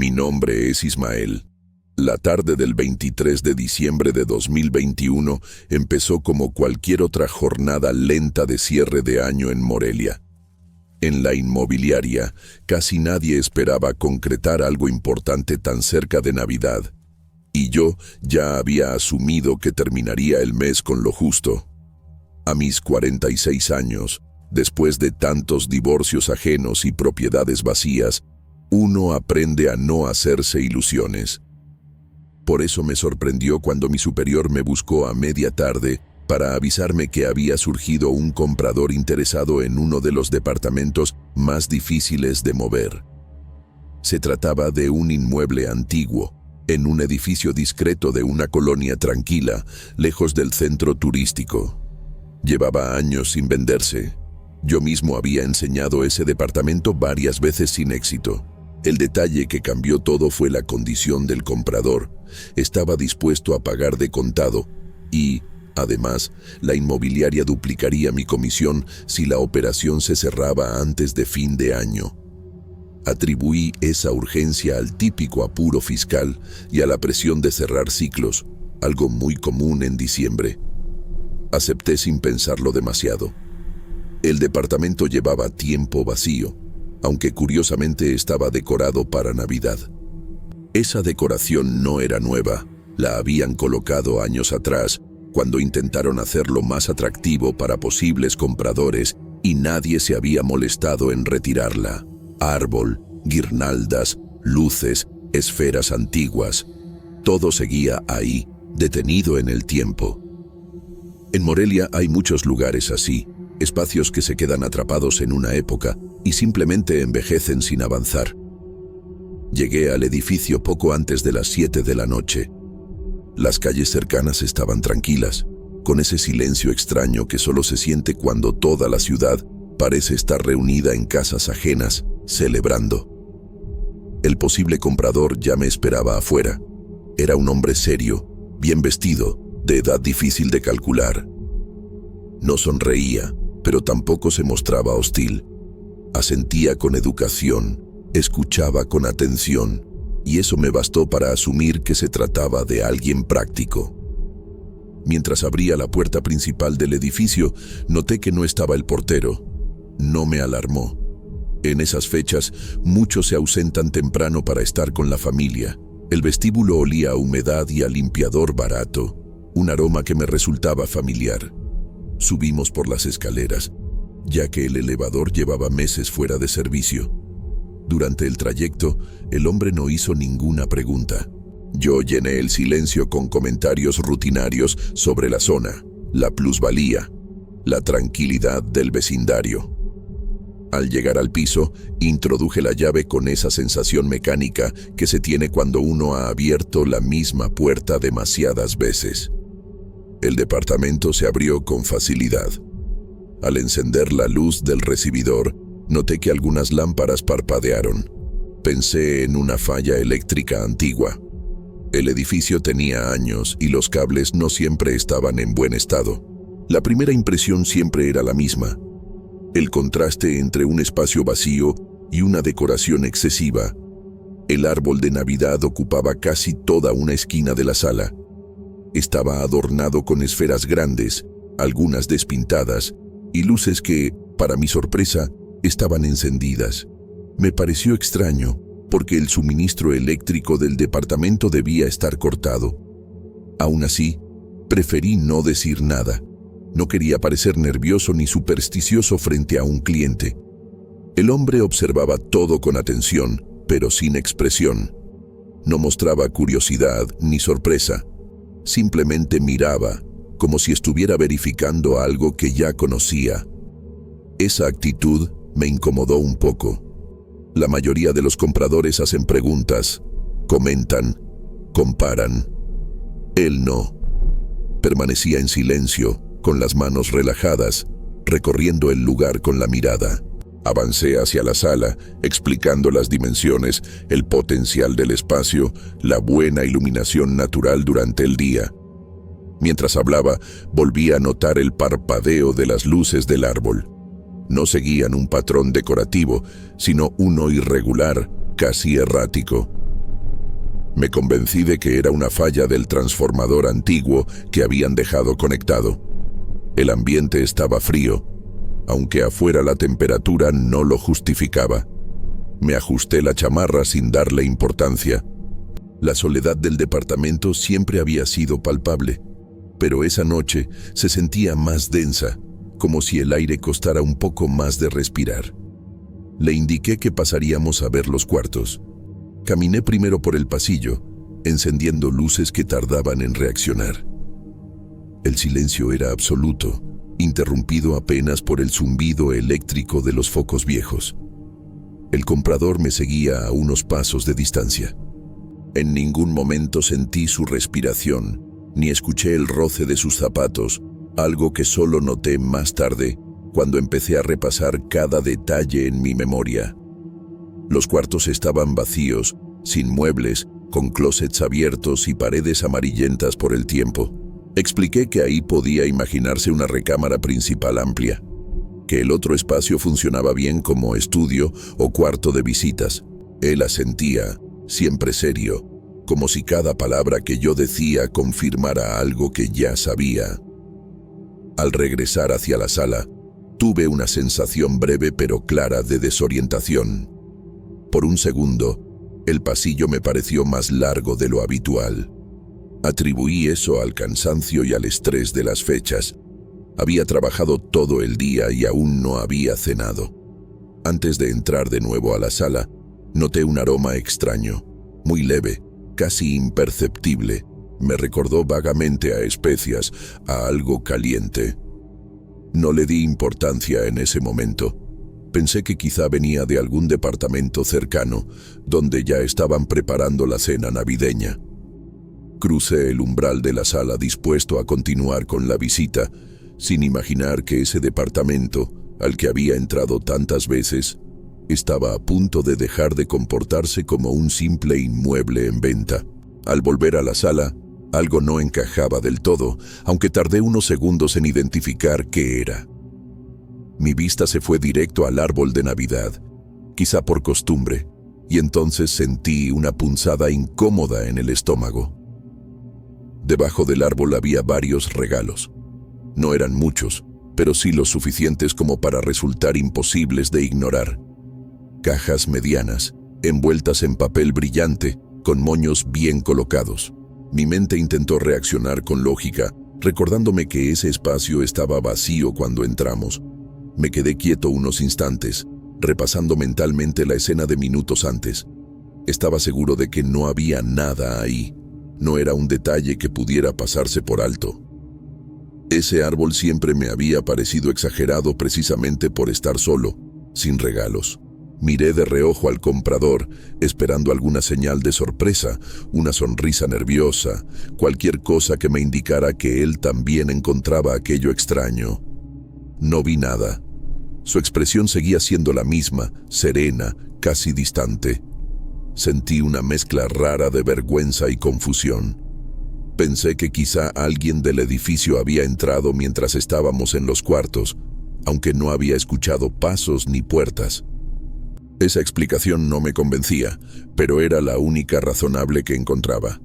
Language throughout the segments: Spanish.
Mi nombre es Ismael. La tarde del 23 de diciembre de 2021 empezó como cualquier otra jornada lenta de cierre de año en Morelia. En la inmobiliaria, casi nadie esperaba concretar algo importante tan cerca de Navidad. Y yo ya había asumido que terminaría el mes con lo justo. A mis 46 años, después de tantos divorcios ajenos y propiedades vacías, uno aprende a no hacerse ilusiones. Por eso me sorprendió cuando mi superior me buscó a media tarde para avisarme que había surgido un comprador interesado en uno de los departamentos más difíciles de mover. Se trataba de un inmueble antiguo, en un edificio discreto de una colonia tranquila, lejos del centro turístico. Llevaba años sin venderse. Yo mismo había enseñado ese departamento varias veces sin éxito. El detalle que cambió todo fue la condición del comprador. Estaba dispuesto a pagar de contado y, además, la inmobiliaria duplicaría mi comisión si la operación se cerraba antes de fin de año. Atribuí esa urgencia al típico apuro fiscal y a la presión de cerrar ciclos, algo muy común en diciembre. Acepté sin pensarlo demasiado. El departamento llevaba tiempo vacío, aunque curiosamente estaba decorado para Navidad. Esa decoración no era nueva, la habían colocado años atrás, cuando intentaron hacerlo más atractivo para posibles compradores y nadie se había molestado en retirarla. Árbol, guirnaldas, luces, esferas antiguas. Todo seguía ahí, detenido en el tiempo. En Morelia hay muchos lugares así, espacios que se quedan atrapados en una época y simplemente envejecen sin avanzar. Llegué al edificio poco antes de las 7 de la noche. Las calles cercanas estaban tranquilas, con ese silencio extraño que solo se siente cuando toda la ciudad parece estar reunida en casas ajenas, celebrando. El posible comprador ya me esperaba afuera. Era un hombre serio, bien vestido, de edad difícil de calcular. No sonreía, pero tampoco se mostraba hostil. Asentía con educación, escuchaba con atención, y eso me bastó para asumir que se trataba de alguien práctico. Mientras abría la puerta principal del edificio, noté que no estaba el portero. No me alarmó. En esas fechas, muchos se ausentan temprano para estar con la familia. El vestíbulo olía a humedad y a limpiador barato, un aroma que me resultaba familiar. Subimos por las escaleras, ya que el elevador llevaba meses fuera de servicio. Durante el trayecto, el hombre no hizo ninguna pregunta. Yo llené el silencio con comentarios rutinarios sobre la zona, la plusvalía, la tranquilidad del vecindario. Al llegar al piso, introduje la llave con esa sensación mecánica que se tiene cuando uno ha abierto la misma puerta demasiadas veces. El departamento se abrió con facilidad. Al encender la luz del recibidor, noté que algunas lámparas parpadearon. Pensé en una falla eléctrica antigua. El edificio tenía años y los cables no siempre estaban en buen estado. La primera impresión siempre era la misma. El contraste entre un espacio vacío y una decoración excesiva. El árbol de Navidad ocupaba casi toda una esquina de la sala. Estaba adornado con esferas grandes, algunas despintadas, y luces que, para mi sorpresa, estaban encendidas. Me pareció extraño, porque el suministro eléctrico del departamento debía estar cortado. Aún así, preferí no decir nada. No quería parecer nervioso ni supersticioso frente a un cliente. El hombre observaba todo con atención, pero sin expresión. No mostraba curiosidad ni sorpresa. Simplemente miraba, como si estuviera verificando algo que ya conocía. Esa actitud me incomodó un poco. La mayoría de los compradores hacen preguntas, comentan, comparan. Él no. Permanecía en silencio, con las manos relajadas, recorriendo el lugar con la mirada. Avancé hacia la sala, explicando las dimensiones, el potencial del espacio, la buena iluminación natural durante el día. Mientras hablaba, volví a notar el parpadeo de las luces del árbol. No seguían un patrón decorativo, sino uno irregular, casi errático. Me convencí de que era una falla del transformador antiguo que habían dejado conectado. El ambiente estaba frío, aunque afuera la temperatura no lo justificaba. Me ajusté la chamarra sin darle importancia. La soledad del departamento siempre había sido palpable, pero esa noche se sentía más densa, como si el aire costara un poco más de respirar. Le indiqué que pasaríamos a ver los cuartos. Caminé primero por el pasillo, encendiendo luces que tardaban en reaccionar. El silencio era absoluto, interrumpido apenas por el zumbido eléctrico de los focos viejos. El comprador me seguía a unos pasos de distancia. En ningún momento sentí su respiración, ni escuché el roce de sus zapatos, algo que solo noté más tarde, cuando empecé a repasar cada detalle en mi memoria. Los cuartos estaban vacíos, sin muebles, con closets abiertos y paredes amarillentas por el tiempo. Expliqué que ahí podía imaginarse una recámara principal amplia, que el otro espacio funcionaba bien como estudio o cuarto de visitas. Él asentía, siempre serio, como si cada palabra que yo decía confirmara algo que ya sabía. Al regresar hacia la sala, tuve una sensación breve pero clara de desorientación. Por un segundo, el pasillo me pareció más largo de lo habitual. Atribuí eso al cansancio y al estrés de las fechas. Había trabajado todo el día y aún no había cenado. Antes de entrar de nuevo a la sala, noté un aroma extraño, muy leve, casi imperceptible. Me recordó vagamente a especias, a algo caliente. No le di importancia en ese momento. Pensé que quizá venía de algún departamento cercano, donde ya estaban preparando la cena navideña. Crucé el umbral de la sala dispuesto a continuar con la visita, sin imaginar que ese departamento, al que había entrado tantas veces, estaba a punto de dejar de comportarse como un simple inmueble en venta. Al volver a la sala, algo no encajaba del todo, aunque tardé unos segundos en identificar qué era. Mi vista se fue directo al árbol de Navidad, quizá por costumbre, y entonces sentí una punzada incómoda en el estómago. Debajo del árbol había varios regalos. No eran muchos, pero sí lo suficientes como para resultar imposibles de ignorar. Cajas medianas, envueltas en papel brillante, con moños bien colocados. Mi mente intentó reaccionar con lógica, recordándome que ese espacio estaba vacío cuando entramos. Me quedé quieto unos instantes, repasando mentalmente la escena de minutos antes. Estaba seguro de que no había nada ahí. No era un detalle que pudiera pasarse por alto. Ese árbol siempre me había parecido exagerado precisamente por estar solo, sin regalos. Miré de reojo al comprador, esperando alguna señal de sorpresa, una sonrisa nerviosa, cualquier cosa que me indicara que él también encontraba aquello extraño. No vi nada. Su expresión seguía siendo la misma, serena, casi distante. Sentí una mezcla rara de vergüenza y confusión. Pensé que quizá alguien del edificio había entrado mientras estábamos en los cuartos, aunque no había escuchado pasos ni puertas. Esa explicación no me convencía, pero era la única razonable que encontraba.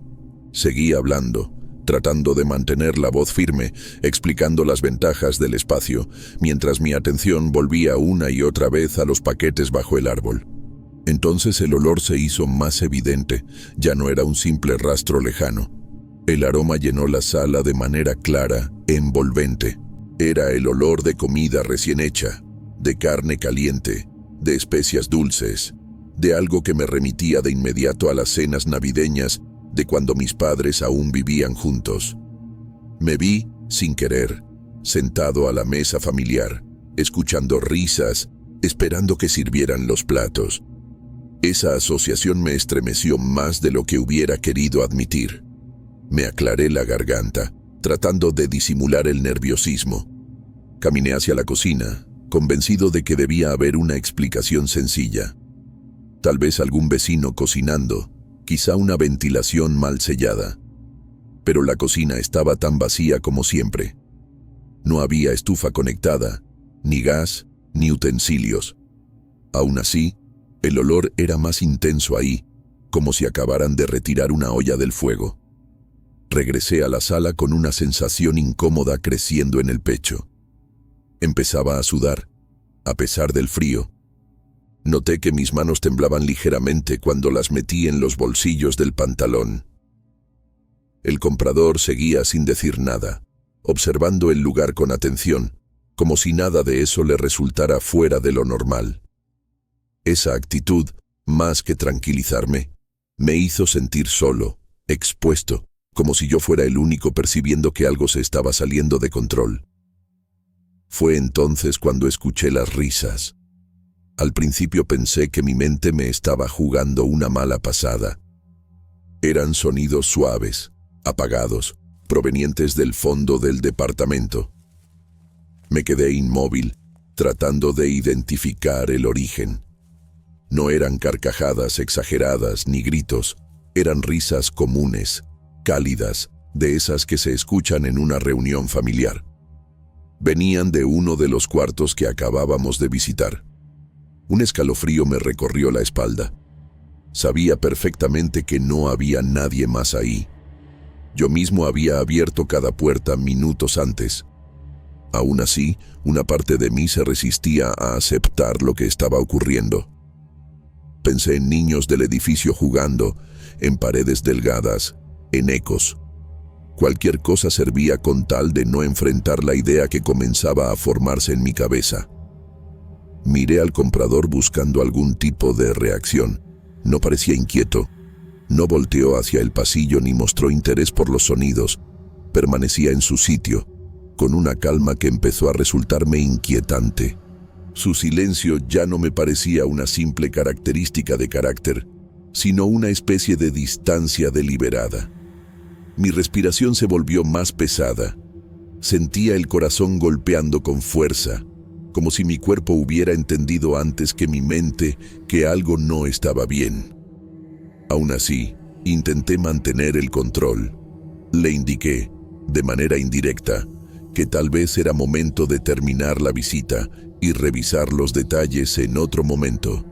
Seguí hablando, tratando de mantener la voz firme, explicando las ventajas del espacio, mientras mi atención volvía una y otra vez a los paquetes bajo el árbol. Entonces el olor se hizo más evidente, ya no era un simple rastro lejano. El aroma llenó la sala de manera clara, envolvente. Era el olor de comida recién hecha, de carne caliente, de especias dulces, de algo que me remitía de inmediato a las cenas navideñas de cuando mis padres aún vivían juntos. Me vi, sin querer, sentado a la mesa familiar, escuchando risas, esperando que sirvieran los platos. Esa asociación me estremeció más de lo que hubiera querido admitir. Me aclaré la garganta, tratando de disimular el nerviosismo. Caminé hacia la cocina, convencido de que debía haber una explicación sencilla. Tal vez algún vecino cocinando, quizá una ventilación mal sellada. Pero la cocina estaba tan vacía como siempre. No había estufa conectada, ni gas, ni utensilios. Aún así, el olor era más intenso ahí, como si acabaran de retirar una olla del fuego. Regresé a la sala con una sensación incómoda creciendo en el pecho. Empezaba a sudar, a pesar del frío. Noté que mis manos temblaban ligeramente cuando las metí en los bolsillos del pantalón. El comprador seguía sin decir nada, observando el lugar con atención, como si nada de eso le resultara fuera de lo normal. Esa actitud, más que tranquilizarme, me hizo sentir solo, expuesto, como si yo fuera el único percibiendo que algo se estaba saliendo de control. Fue entonces cuando escuché las risas. Al principio pensé que mi mente me estaba jugando una mala pasada. Eran sonidos suaves, apagados, provenientes del fondo del departamento. Me quedé inmóvil, tratando de identificar el origen. No eran carcajadas exageradas ni gritos, eran risas comunes, cálidas, de esas que se escuchan en una reunión familiar. Venían de uno de los cuartos que acabábamos de visitar. Un escalofrío me recorrió la espalda. Sabía perfectamente que no había nadie más ahí. Yo mismo había abierto cada puerta minutos antes. Aún así, una parte de mí se resistía a aceptar lo que estaba ocurriendo. Pensé en niños del edificio jugando, en paredes delgadas, en ecos. Cualquier cosa servía con tal de no enfrentar la idea que comenzaba a formarse en mi cabeza. Miré al comprador buscando algún tipo de reacción. No parecía inquieto. No volteó hacia el pasillo ni mostró interés por los sonidos. Permanecía en su sitio, con una calma que empezó a resultarme inquietante. Su silencio ya no me parecía una simple característica de carácter, sino una especie de distancia deliberada. Mi respiración se volvió más pesada. Sentía el corazón golpeando con fuerza, como si mi cuerpo hubiera entendido antes que mi mente que algo no estaba bien. Aún así, intenté mantener el control. Le indiqué, de manera indirecta, que tal vez era momento de terminar la visita y revisar los detalles en otro momento.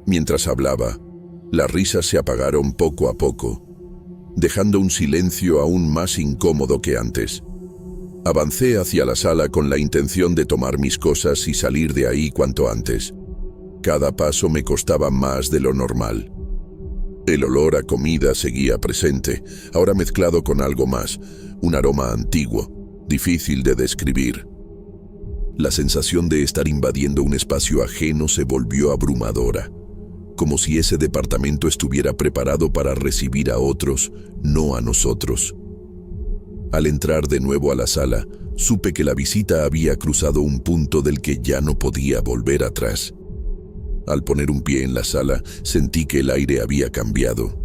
Mientras hablaba, las risas se apagaron poco a poco, dejando un silencio aún más incómodo que antes. Avancé hacia la sala con la intención de tomar mis cosas y salir de ahí cuanto antes. Cada paso me costaba más de lo normal. El olor a comida seguía presente, ahora mezclado con algo más, un aroma antiguo, difícil de describir. La sensación de estar invadiendo un espacio ajeno se volvió abrumadora, como si ese departamento estuviera preparado para recibir a otros, no a nosotros. Al entrar de nuevo a la sala, supe que la visita había cruzado un punto del que ya no podía volver atrás. Al poner un pie en la sala, sentí que el aire había cambiado.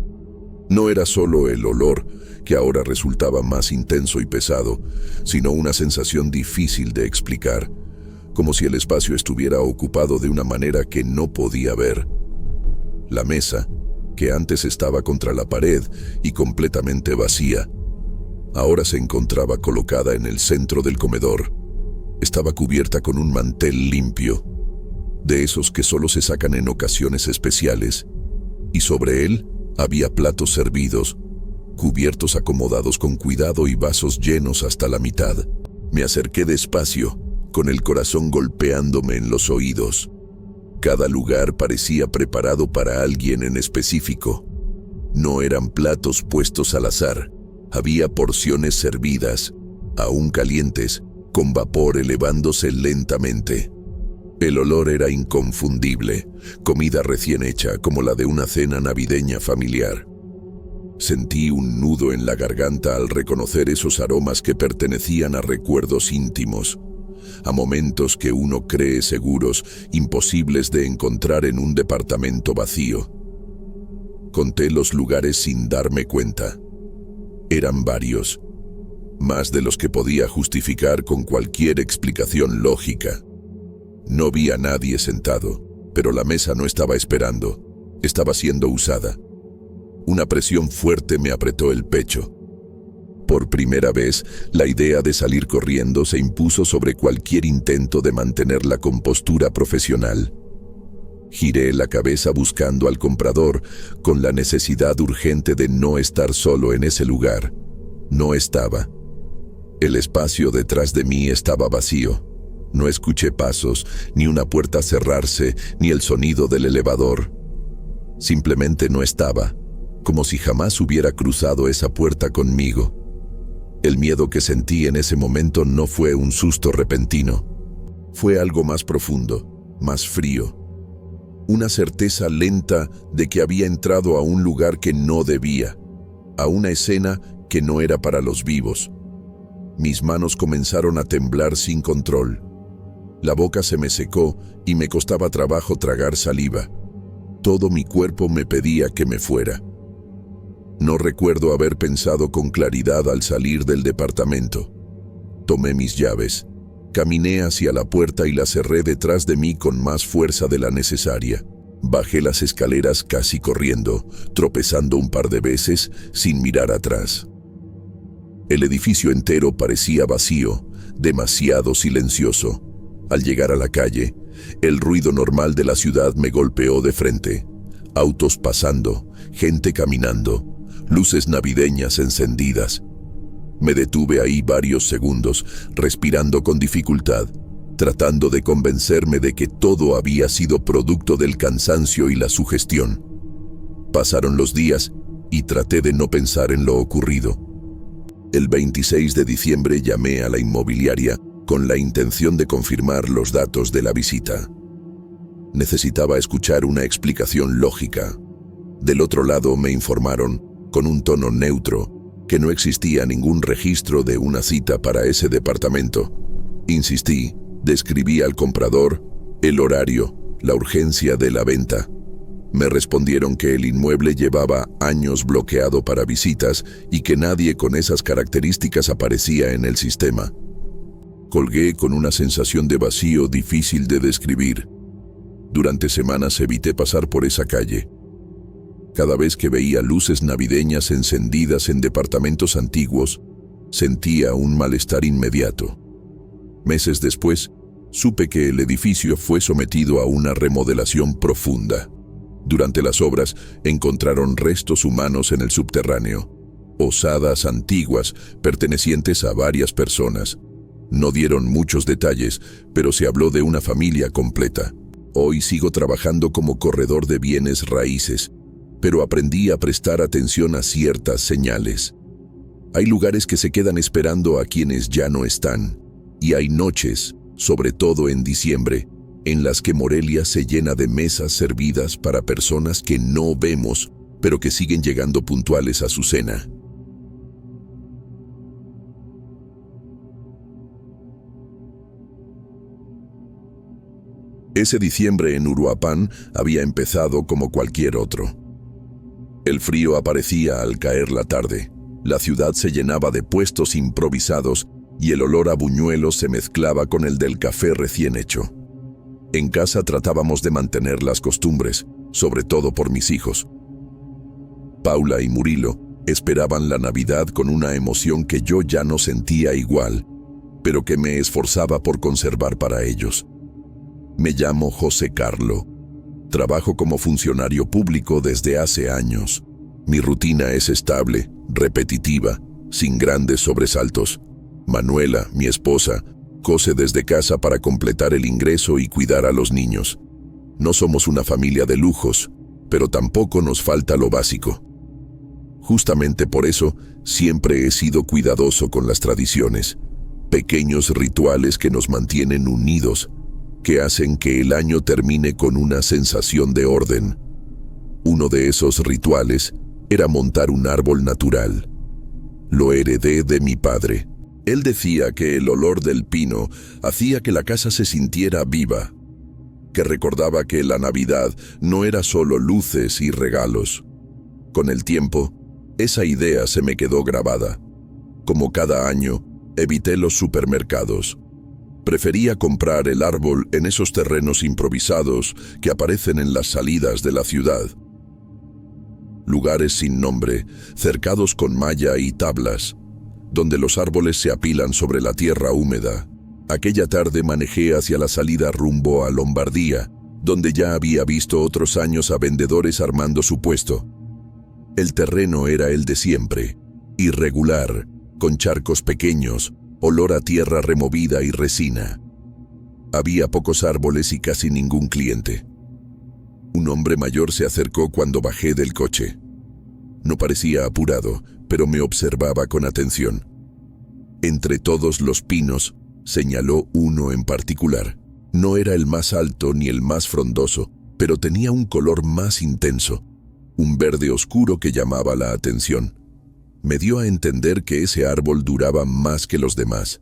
No era solo el olor, que ahora resultaba más intenso y pesado, sino una sensación difícil de explicar, como si el espacio estuviera ocupado de una manera que no podía ver. La mesa, que antes estaba contra la pared y completamente vacía, ahora se encontraba colocada en el centro del comedor. Estaba cubierta con un mantel limpio, de esos que solo se sacan en ocasiones especiales, y sobre él había platos servidos, cubiertos acomodados con cuidado y vasos llenos hasta la mitad. Me acerqué despacio, con el corazón golpeándome en los oídos. Cada lugar parecía preparado para alguien en específico. No eran platos puestos al azar. Había porciones servidas, aún calientes, con vapor elevándose lentamente. El olor era inconfundible, comida recién hecha como la de una cena navideña familiar. Sentí un nudo en la garganta al reconocer esos aromas que pertenecían a recuerdos íntimos, a momentos que uno cree seguros, imposibles de encontrar en un departamento vacío. Conté los lugares sin darme cuenta. Eran varios, más de los que podía justificar con cualquier explicación lógica. No vi a nadie sentado, pero la mesa no estaba esperando, estaba siendo usada. Una presión fuerte me apretó el pecho. Por primera vez, la idea de salir corriendo se impuso sobre cualquier intento de mantener la compostura profesional. Giré la cabeza buscando al comprador, con la necesidad urgente de no estar solo en ese lugar. No estaba. El espacio detrás de mí estaba vacío. No escuché pasos, ni una puerta cerrarse, ni el sonido del elevador. Simplemente no estaba, como si jamás hubiera cruzado esa puerta conmigo. El miedo que sentí en ese momento no fue un susto repentino. Fue algo más profundo, más frío. Una certeza lenta de que había entrado a un lugar que no debía, a una escena que no era para los vivos. Mis manos comenzaron a temblar sin control. La boca se me secó y me costaba trabajo tragar saliva. Todo mi cuerpo me pedía que me fuera. No recuerdo haber pensado con claridad al salir del departamento. Tomé mis llaves, caminé hacia la puerta y la cerré detrás de mí con más fuerza de la necesaria. Bajé las escaleras casi corriendo, tropezando un par de veces sin mirar atrás. El edificio entero parecía vacío, demasiado silencioso. Al llegar a la calle, el ruido normal de la ciudad me golpeó de frente. Autos pasando, gente caminando, luces navideñas encendidas. Me detuve ahí varios segundos, respirando con dificultad, tratando de convencerme de que todo había sido producto del cansancio y la sugestión. Pasaron los días y traté de no pensar en lo ocurrido. El 26 de diciembre llamé a la inmobiliaria con la intención de confirmar los datos de la visita. Necesitaba escuchar una explicación lógica. Del otro lado me informaron, con un tono neutro, que no existía ningún registro de una cita para ese departamento. Insistí, describí al comprador, el horario, la urgencia de la venta. Me respondieron que el inmueble llevaba años bloqueado para visitas y que nadie con esas características aparecía en el sistema. Colgué con una sensación de vacío difícil de describir. Durante semanas evité pasar por esa calle. Cada vez que veía luces navideñas encendidas en departamentos antiguos, sentía un malestar inmediato. Meses después, supe que el edificio fue sometido a una remodelación profunda. Durante las obras, encontraron restos humanos en el subterráneo, osadas antiguas pertenecientes a varias personas. No dieron muchos detalles, pero se habló de una familia completa. Hoy sigo trabajando como corredor de bienes raíces, pero aprendí a prestar atención a ciertas señales. Hay lugares que se quedan esperando a quienes ya no están, y hay noches, sobre todo en diciembre, en las que Morelia se llena de mesas servidas para personas que no vemos, pero que siguen llegando puntuales a su cena. Ese diciembre en Uruapan había empezado como cualquier otro. El frío aparecía al caer la tarde. La ciudad se llenaba de puestos improvisados y el olor a buñuelos se mezclaba con el del café recién hecho. En casa tratábamos de mantener las costumbres, sobre todo por mis hijos. Paula y Murilo esperaban la Navidad con una emoción que yo ya no sentía igual, pero que me esforzaba por conservar para ellos. Me llamo José Carlo. Trabajo como funcionario público desde hace años. Mi rutina es estable, repetitiva, sin grandes sobresaltos. Manuela, mi esposa, cose desde casa para completar el ingreso y cuidar a los niños. No somos una familia de lujos, pero tampoco nos falta lo básico. Justamente por eso, siempre he sido cuidadoso con las tradiciones, pequeños rituales que nos mantienen unidos, que hacen que el año termine con una sensación de orden. Uno de esos rituales era montar un árbol natural. Lo heredé de mi padre. Él decía que el olor del pino hacía que la casa se sintiera viva, que recordaba que la Navidad no era solo luces y regalos. Con el tiempo, esa idea se me quedó grabada. Como cada año, evité los supermercados. Prefería comprar el árbol en esos terrenos improvisados que aparecen en las salidas de la ciudad. Lugares sin nombre, cercados con malla y tablas, donde los árboles se apilan sobre la tierra húmeda. Aquella tarde manejé hacia la salida rumbo a Lombardía donde ya había visto otros años a vendedores armando su puesto. El terreno era el de siempre, irregular, con charcos pequeños, olor a tierra removida y resina. Había pocos árboles y casi ningún cliente. Un hombre mayor se acercó cuando bajé del coche. No parecía apurado, pero me observaba con atención. Entre todos los pinos, señaló uno en particular. No era el más alto ni el más frondoso, pero tenía un color más intenso, un verde oscuro que llamaba la atención. Me dio a entender que ese árbol duraba más que los demás,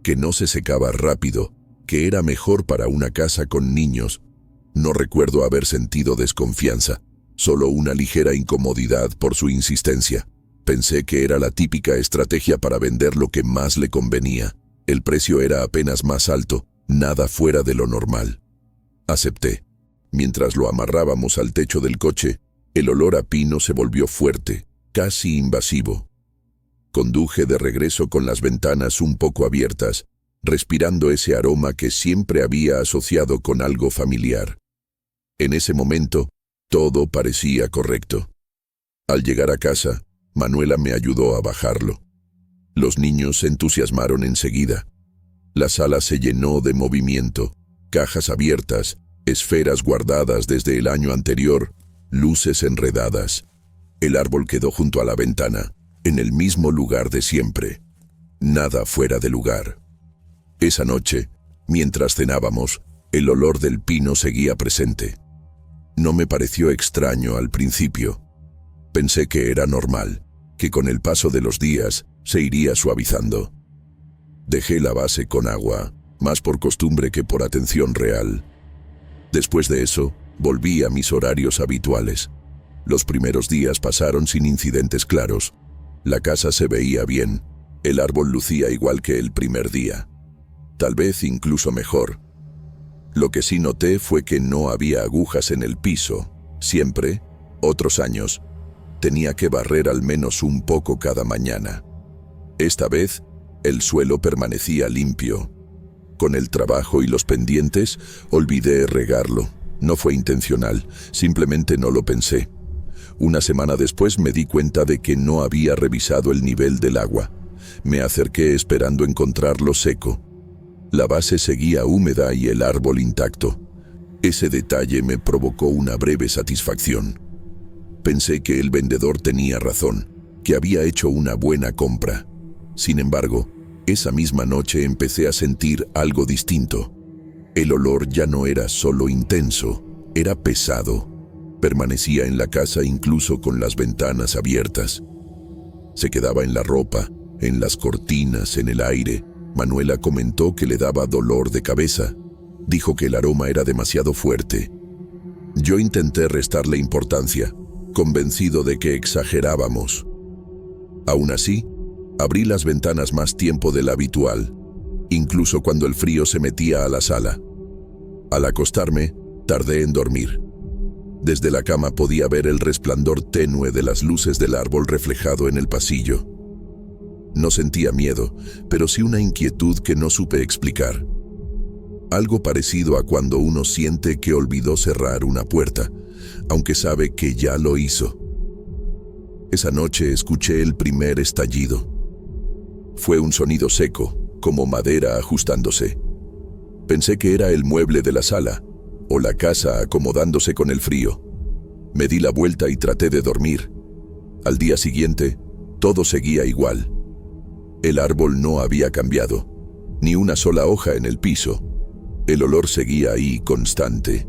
que no se secaba rápido, que era mejor para una casa con niños. No recuerdo haber sentido desconfianza, solo una ligera incomodidad por su insistencia. Pensé que era la típica estrategia para vender lo que más le convenía. El precio era apenas más alto, nada fuera de lo normal. Acepté. Mientras lo amarrábamos al techo del coche, el olor a pino se volvió fuerte, casi invasivo. Conduje de regreso con las ventanas un poco abiertas, respirando ese aroma que siempre había asociado con algo familiar. En ese momento, todo parecía correcto. Al llegar a casa, Manuela me ayudó a bajarlo. Los niños se entusiasmaron enseguida. La sala se llenó de movimiento, cajas abiertas, esferas guardadas desde el año anterior, luces enredadas. El árbol quedó junto a la ventana, en el mismo lugar de siempre. Nada fuera de lugar. Esa noche, mientras cenábamos, el olor del pino seguía presente. No me pareció extraño al principio. Pensé que era normal, que con el paso de los días se iría suavizando. Dejé la base con agua, más por costumbre que por atención real. Después de eso, volví a mis horarios habituales. Los primeros días pasaron sin incidentes claros. La casa se veía bien, el árbol lucía igual que el primer día. Tal vez incluso mejor. Lo que sí noté fue que no había agujas en el piso. Siempre, otros años, tenía que barrer al menos un poco cada mañana. Esta vez, el suelo permanecía limpio. Con el trabajo y los pendientes, olvidé regarlo. No fue intencional, simplemente no lo pensé. Una semana después me di cuenta de que no había revisado el nivel del agua. Me acerqué esperando encontrarlo seco. La base seguía húmeda y el árbol intacto. Ese detalle me provocó una breve satisfacción. Pensé que el vendedor tenía razón, que había hecho una buena compra. Sin embargo, esa misma noche empecé a sentir algo distinto. El olor ya no era solo intenso, era pesado. Permanecía en la casa incluso con las ventanas abiertas. Se quedaba en la ropa, en las cortinas, en el aire. Manuela comentó que le daba dolor de cabeza. Dijo que el aroma era demasiado fuerte. Yo intenté restarle importancia, convencido de que exagerábamos. Aún así, abrí las ventanas más tiempo del habitual, incluso cuando el frío se metía a la sala. Al acostarme, tardé en dormir. Desde la cama podía ver el resplandor tenue de las luces del árbol reflejado en el pasillo. No sentía miedo, pero sí una inquietud que no supe explicar. Algo parecido a cuando uno siente que olvidó cerrar una puerta, aunque sabe que ya lo hizo. Esa noche escuché el primer estallido. Fue un sonido seco, como madera ajustándose. Pensé que era el mueble de la sala, o la casa acomodándose con el frío. Me di la vuelta y traté de dormir. Al día siguiente, todo seguía igual. El árbol no había cambiado, ni una sola hoja en el piso. El olor seguía ahí constante.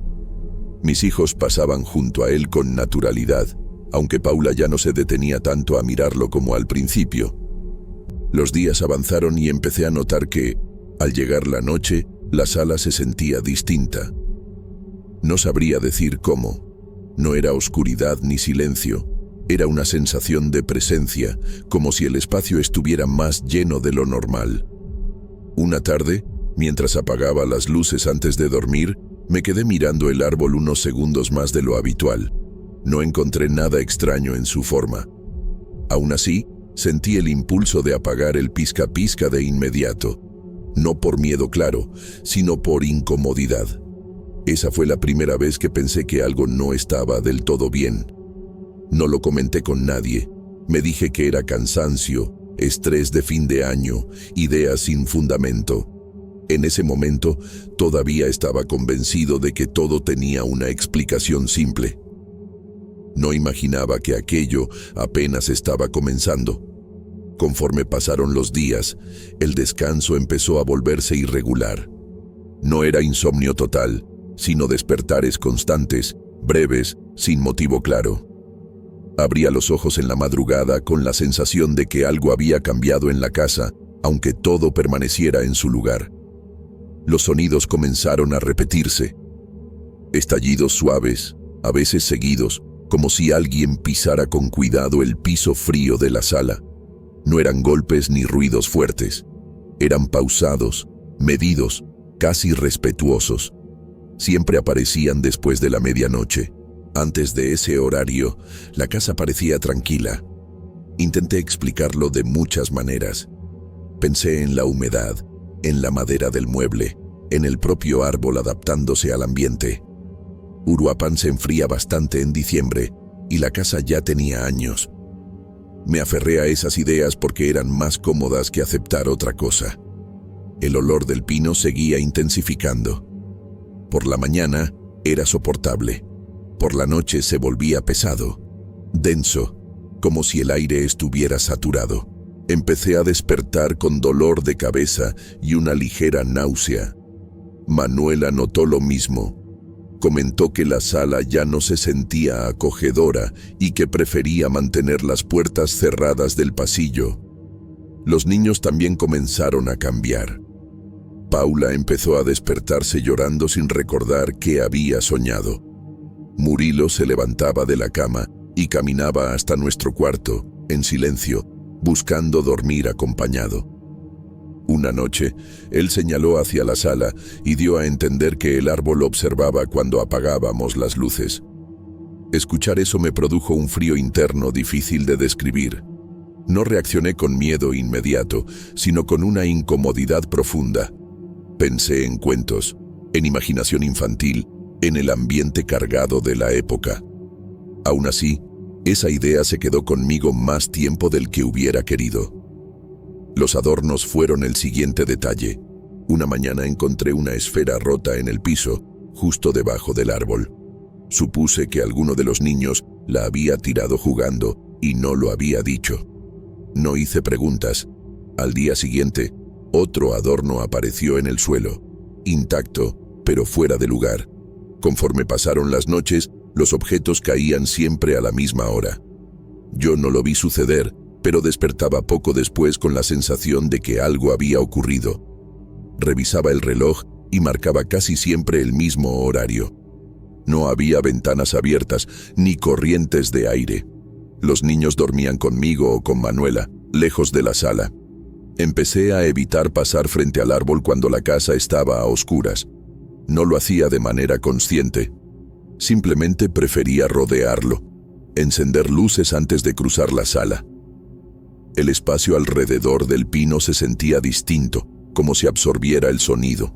Mis hijos pasaban junto a él con naturalidad, aunque Paula ya no se detenía tanto a mirarlo como al principio. Los días avanzaron y empecé a notar que, al llegar la noche, la sala se sentía distinta. No sabría decir cómo. No era oscuridad ni silencio. Era una sensación de presencia, como si el espacio estuviera más lleno de lo normal. Una tarde, mientras apagaba las luces antes de dormir, me quedé mirando el árbol unos segundos más de lo habitual. No encontré nada extraño en su forma. Aún así, sentí el impulso de apagar el pisca-pisca de inmediato. No por miedo claro, sino por incomodidad. Esa fue la primera vez que pensé que algo no estaba del todo bien. No lo comenté con nadie. Me dije que era cansancio, estrés de fin de año, ideas sin fundamento. En ese momento, todavía estaba convencido de que todo tenía una explicación simple. No imaginaba que aquello apenas estaba comenzando. Conforme pasaron los días, el descanso empezó a volverse irregular. No era insomnio total, sino despertares constantes, breves, sin motivo claro. Abría los ojos en la madrugada con la sensación de que algo había cambiado en la casa, aunque todo permaneciera en su lugar. Los sonidos comenzaron a repetirse. Estallidos suaves, a veces seguidos, como si alguien pisara con cuidado el piso frío de la sala. No eran golpes ni ruidos fuertes. Eran pausados, medidos, casi respetuosos. Siempre aparecían después de la medianoche. Antes de ese horario, la casa parecía tranquila. Intenté explicarlo de muchas maneras. Pensé en la humedad, en la madera del mueble, en el propio árbol adaptándose al ambiente. Uruapan se enfría bastante en diciembre y la casa ya tenía años. Me aferré a esas ideas porque eran más cómodas que aceptar otra cosa. El olor del pino seguía intensificando. Por la mañana era soportable. Por la noche se volvía pesado, denso, como si el aire estuviera saturado. Empecé a despertar con dolor de cabeza y una ligera náusea. Manuela notó lo mismo. Comentó que la sala ya no se sentía acogedora y que prefería mantener las puertas cerradas del pasillo. Los niños también comenzaron a cambiar. Paula empezó a despertarse llorando sin recordar qué había soñado. Murilo se levantaba de la cama y caminaba hasta nuestro cuarto, en silencio, buscando dormir acompañado. Una noche, él señaló hacia la sala y dio a entender que el árbol observaba cuando apagábamos las luces. Escuchar eso me produjo un frío interno difícil de describir. No reaccioné con miedo inmediato, sino con una incomodidad profunda. Pensé en cuentos, en imaginación infantil, en el ambiente cargado de la época. Aún así, esa idea se quedó conmigo más tiempo del que hubiera querido. Los adornos fueron el siguiente detalle. Una mañana encontré una esfera rota en el piso, justo debajo del árbol. Supuse que alguno de los niños la había tirado jugando y no lo había dicho. No hice preguntas. Al día siguiente, otro adorno apareció en el suelo, intacto, pero fuera de lugar. Conforme pasaron las noches, los objetos caían siempre a la misma hora. Yo no lo vi suceder, pero despertaba poco después con la sensación de que algo había ocurrido. Revisaba el reloj y marcaba casi siempre el mismo horario. No había ventanas abiertas ni corrientes de aire. Los niños dormían conmigo o con Manuela, lejos de la sala. Empecé a evitar pasar frente al árbol cuando la casa estaba a oscuras. No lo hacía de manera consciente. Simplemente prefería rodearlo, encender luces antes de cruzar la sala. El espacio alrededor del pino se sentía distinto, como si absorbiera el sonido.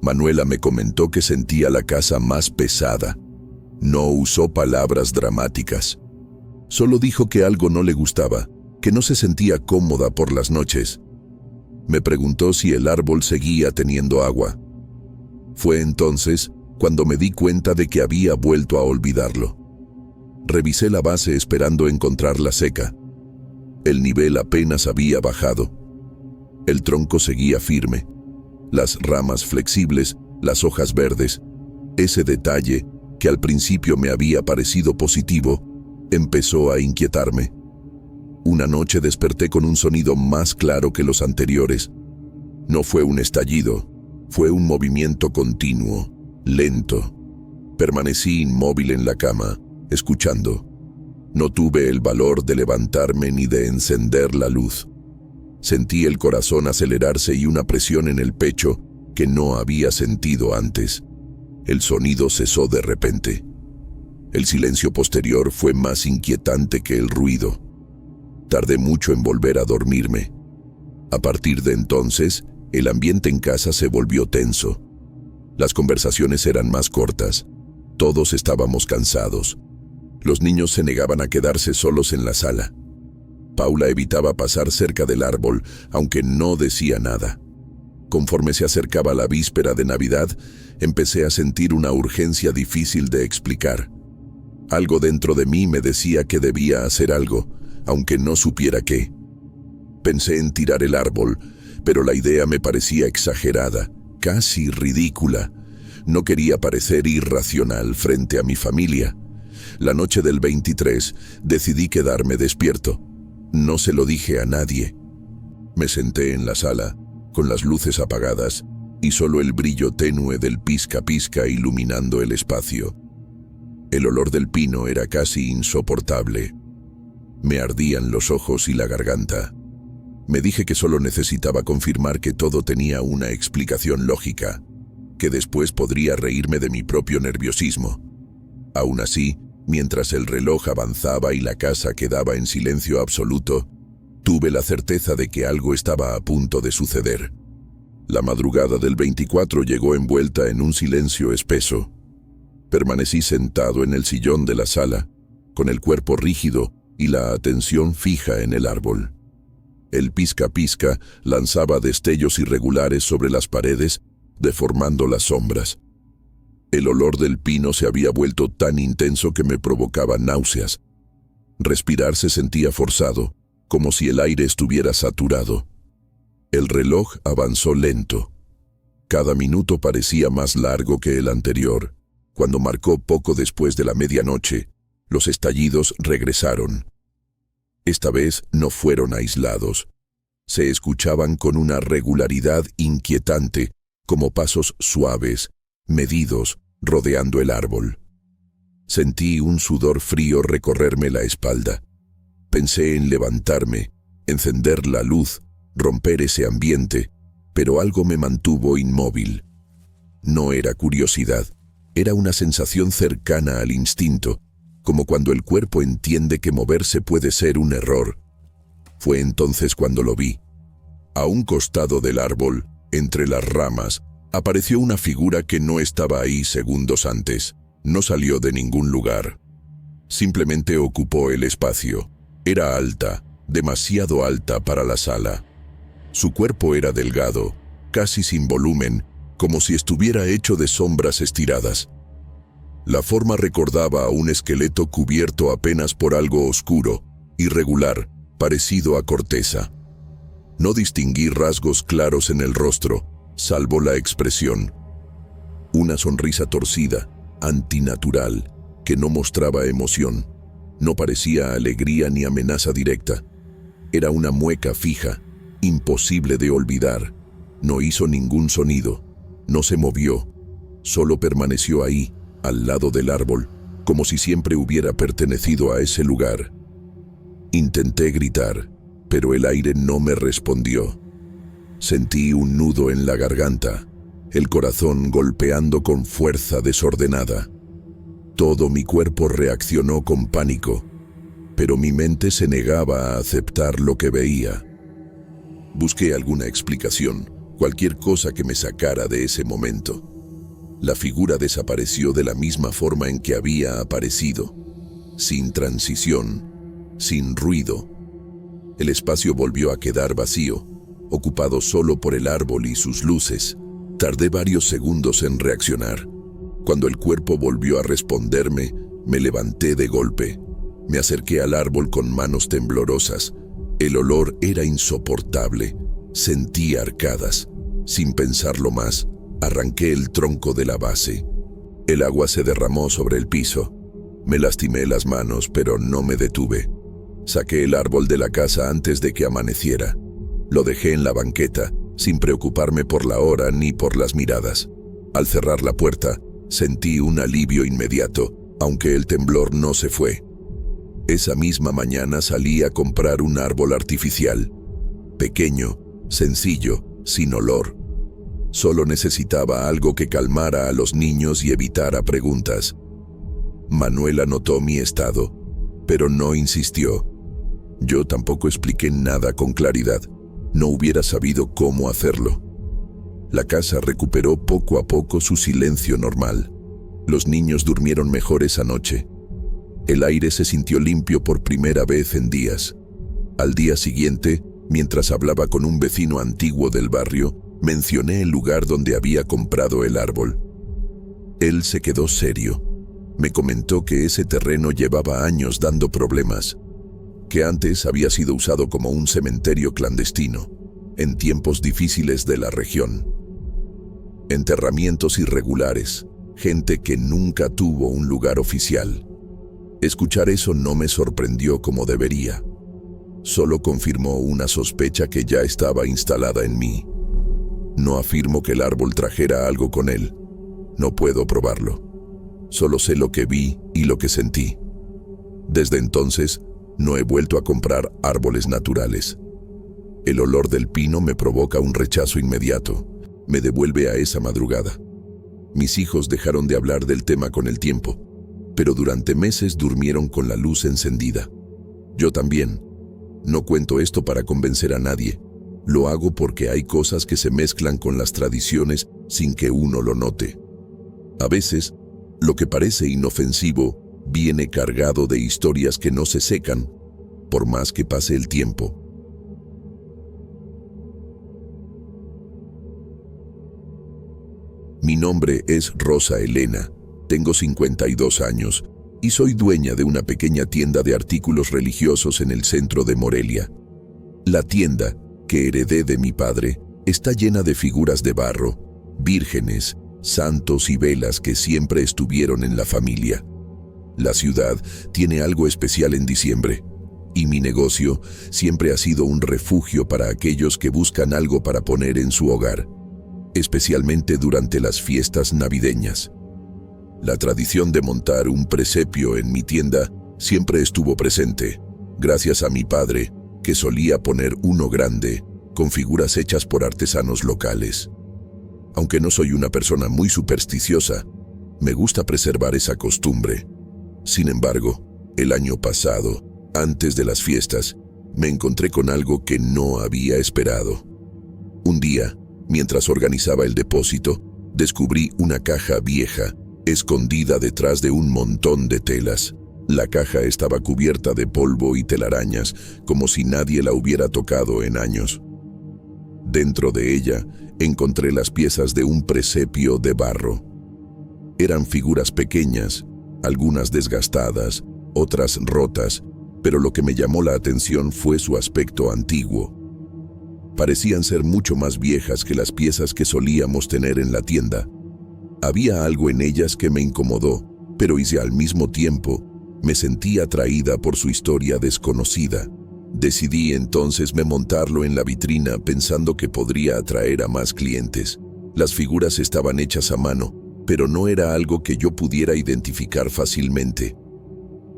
Manuela me comentó que sentía la casa más pesada. No usó palabras dramáticas. Solo dijo que algo no le gustaba, que no se sentía cómoda por las noches. Me preguntó si el árbol seguía teniendo agua. Fue entonces cuando me di cuenta de que había vuelto a olvidarlo. Revisé la base esperando encontrarla seca. El nivel apenas había bajado. El tronco seguía firme. Las ramas flexibles, las hojas verdes. Ese detalle, que al principio me había parecido positivo, empezó a inquietarme. Una noche desperté con un sonido más claro que los anteriores. No fue un estallido, fue un movimiento continuo, lento. Permanecí inmóvil en la cama, escuchando. No tuve el valor de levantarme ni de encender la luz. Sentí el corazón acelerarse y una presión en el pecho que no había sentido antes. El sonido cesó de repente. El silencio posterior fue más inquietante que el ruido. Tardé mucho en volver a dormirme. A partir de entonces, el ambiente en casa se volvió tenso. Las conversaciones eran más cortas. Todos estábamos cansados. Los niños se negaban a quedarse solos en la sala. Paula evitaba pasar cerca del árbol, aunque no decía nada. Conforme se acercaba la víspera de Navidad, empecé a sentir una urgencia difícil de explicar. Algo dentro de mí me decía que debía hacer algo, aunque no supiera qué. Pensé en tirar el árbol, pero la idea me parecía exagerada, casi ridícula. No quería parecer irracional frente a mi familia. La noche del 23 decidí quedarme despierto. No se lo dije a nadie. Me senté en la sala, con las luces apagadas, y solo el brillo tenue del pisca-pisca iluminando el espacio. El olor del pino era casi insoportable. Me ardían los ojos y la garganta. Me dije que solo necesitaba confirmar que todo tenía una explicación lógica, que después podría reírme de mi propio nerviosismo. Aún así, mientras el reloj avanzaba y la casa quedaba en silencio absoluto, tuve la certeza de que algo estaba a punto de suceder. La madrugada del 24 llegó envuelta en un silencio espeso. Permanecí sentado en el sillón de la sala, con el cuerpo rígido y la atención fija en el árbol. El pisca-pisca lanzaba destellos irregulares sobre las paredes, deformando las sombras. El olor del pino se había vuelto tan intenso que me provocaba náuseas. Respirar se sentía forzado, como si el aire estuviera saturado. El reloj avanzó lento. Cada minuto parecía más largo que el anterior. Cuando marcó poco después de la medianoche, los estallidos regresaron. Esta vez no fueron aislados. Se escuchaban con una regularidad inquietante, como pasos suaves, medidos, rodeando el árbol. Sentí un sudor frío recorrerme la espalda. Pensé en levantarme, encender la luz, romper ese ambiente, pero algo me mantuvo inmóvil. No era curiosidad, era una sensación cercana al instinto, como cuando el cuerpo entiende que moverse puede ser un error. Fue entonces cuando lo vi. A un costado del árbol, entre las ramas, apareció una figura que no estaba ahí segundos antes. No salió de ningún lugar. Simplemente ocupó el espacio. Era alta, demasiado alta para la sala. Su cuerpo era delgado, casi sin volumen, como si estuviera hecho de sombras estiradas. La forma recordaba a un esqueleto cubierto apenas por algo oscuro, irregular, parecido a corteza. No distinguí rasgos claros en el rostro, salvo la expresión. Una sonrisa torcida, antinatural, que no mostraba emoción. No parecía alegría ni amenaza directa. Era una mueca fija, imposible de olvidar. No hizo ningún sonido, no se movió, solo permaneció ahí, al lado del árbol, como si siempre hubiera pertenecido a ese lugar. Intenté gritar, pero el aire no me respondió. Sentí un nudo en la garganta, el corazón golpeando con fuerza desordenada. Todo mi cuerpo reaccionó con pánico, pero mi mente se negaba a aceptar lo que veía. Busqué alguna explicación, cualquier cosa que me sacara de ese momento. La figura desapareció de la misma forma en que había aparecido, sin transición, sin ruido. El espacio volvió a quedar vacío, ocupado solo por el árbol y sus luces. Tardé varios segundos en reaccionar. Cuando el cuerpo volvió a responderme, me levanté de golpe. Me acerqué al árbol con manos temblorosas. El olor era insoportable. Sentí arcadas. Sin pensarlo más, arranqué el tronco de la base. El agua se derramó sobre el piso. Me lastimé las manos, pero no me detuve. Saqué el árbol de la casa antes de que amaneciera. Lo dejé en la banqueta, sin preocuparme por la hora ni por las miradas. Al cerrar la puerta, sentí un alivio inmediato, aunque el temblor no se fue. Esa misma mañana salí a comprar un árbol artificial. Pequeño, sencillo, sin olor. Solo necesitaba algo que calmara a los niños y evitara preguntas. Manuela notó mi estado, pero no insistió. Yo tampoco expliqué nada con claridad. No hubiera sabido cómo hacerlo. La casa recuperó poco a poco su silencio normal. Los niños durmieron mejor esa noche. El aire se sintió limpio por primera vez en días. Al día siguiente, mientras hablaba con un vecino antiguo del barrio, mencioné el lugar donde había comprado el árbol. Él se quedó serio. Me comentó que ese terreno llevaba años dando problemas, que antes había sido usado como un cementerio clandestino, en tiempos difíciles de la región. Enterramientos irregulares, gente que nunca tuvo un lugar oficial. Escuchar eso no me sorprendió como debería. Solo confirmó una sospecha que ya estaba instalada en mí. No afirmo que el árbol trajera algo con él. No puedo probarlo. Solo sé lo que vi y lo que sentí. Desde entonces, no he vuelto a comprar árboles naturales. El olor del pino me provoca un rechazo inmediato. Me devuelve a esa madrugada. Mis hijos dejaron de hablar del tema con el tiempo, pero durante meses durmieron con la luz encendida. Yo también. No cuento esto para convencer a nadie. Lo hago porque hay cosas que se mezclan con las tradiciones sin que uno lo note. A veces, lo que parece inofensivo viene cargado de historias que no se secan, por más que pase el tiempo. Mi nombre es Rosa Elena, tengo 52 años y soy dueña de una pequeña tienda de artículos religiosos en el centro de Morelia. La tienda, que heredé de mi padre, está llena de figuras de barro, vírgenes, santos y velas que siempre estuvieron en la familia. La ciudad tiene algo especial en diciembre, y mi negocio siempre ha sido un refugio para aquellos que buscan algo para poner en su hogar, especialmente durante las fiestas navideñas. La tradición de montar un presepio en mi tienda siempre estuvo presente, gracias a mi padre, que solía poner uno grande, con figuras hechas por artesanos locales. Aunque no soy una persona muy supersticiosa, me gusta preservar esa costumbre. Sin embargo, el año pasado, antes de las fiestas, me encontré con algo que no había esperado. Un día, mientras organizaba el depósito, descubrí una caja vieja, escondida detrás de un montón de telas. La caja estaba cubierta de polvo y telarañas, como si nadie la hubiera tocado en años. Dentro de ella, encontré las piezas de un presepio de barro. Eran figuras pequeñas, algunas desgastadas, otras rotas, pero lo que me llamó la atención fue su aspecto antiguo. Parecían ser mucho más viejas que las piezas que solíamos tener en la tienda. Había algo en ellas que me incomodó, pero al mismo tiempo me sentí atraída por su historia desconocida. Decidí entonces montarlo en la vitrina pensando que podría atraer a más clientes. Las figuras estaban hechas a mano, pero no era algo que yo pudiera identificar fácilmente.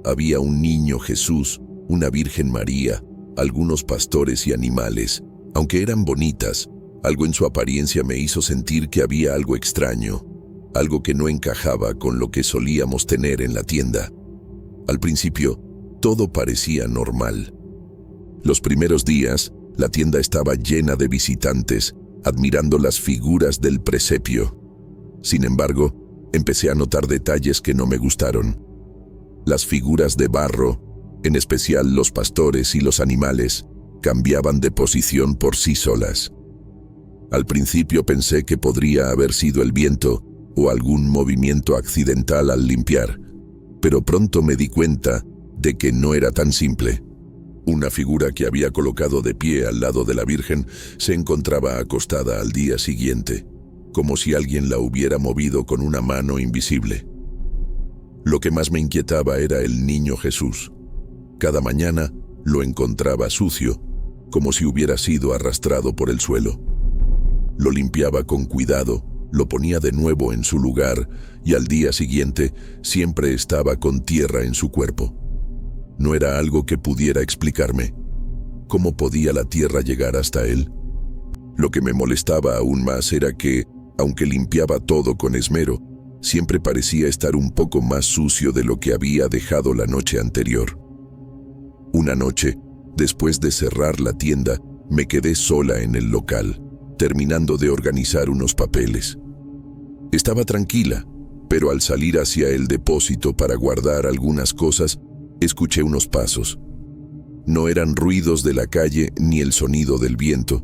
Había un niño Jesús, una Virgen María, algunos pastores y animales. Aunque eran bonitas, algo en su apariencia me hizo sentir que había algo extraño, algo que no encajaba con lo que solíamos tener en la tienda. Al principio, todo parecía normal. Los primeros días, la tienda estaba llena de visitantes, admirando las figuras del presepio. Sin embargo, empecé a notar detalles que no me gustaron. Las figuras de barro, en especial los pastores y los animales, cambiaban de posición por sí solas. Al principio pensé que podría haber sido el viento o algún movimiento accidental al limpiar, pero pronto me di cuenta de que no era tan simple. Una figura que había colocado de pie al lado de la Virgen se encontraba acostada al día siguiente, como si alguien la hubiera movido con una mano invisible. Lo que más me inquietaba era el niño Jesús. Cada mañana lo encontraba sucio, como si hubiera sido arrastrado por el suelo. Lo limpiaba con cuidado, lo ponía de nuevo en su lugar y al día siguiente siempre estaba con tierra en su cuerpo. No era algo que pudiera explicarme. ¿Cómo podía la tierra llegar hasta él? Lo que me molestaba aún más era que, aunque limpiaba todo con esmero, siempre parecía estar un poco más sucio de lo que había dejado la noche anterior. Una noche, después de cerrar la tienda, me quedé sola en el local. terminando de organizar unos papeles. Estaba tranquila, pero al salir hacia el depósito para guardar algunas cosas, escuché unos pasos. No eran ruidos de la calle ni el sonido del viento,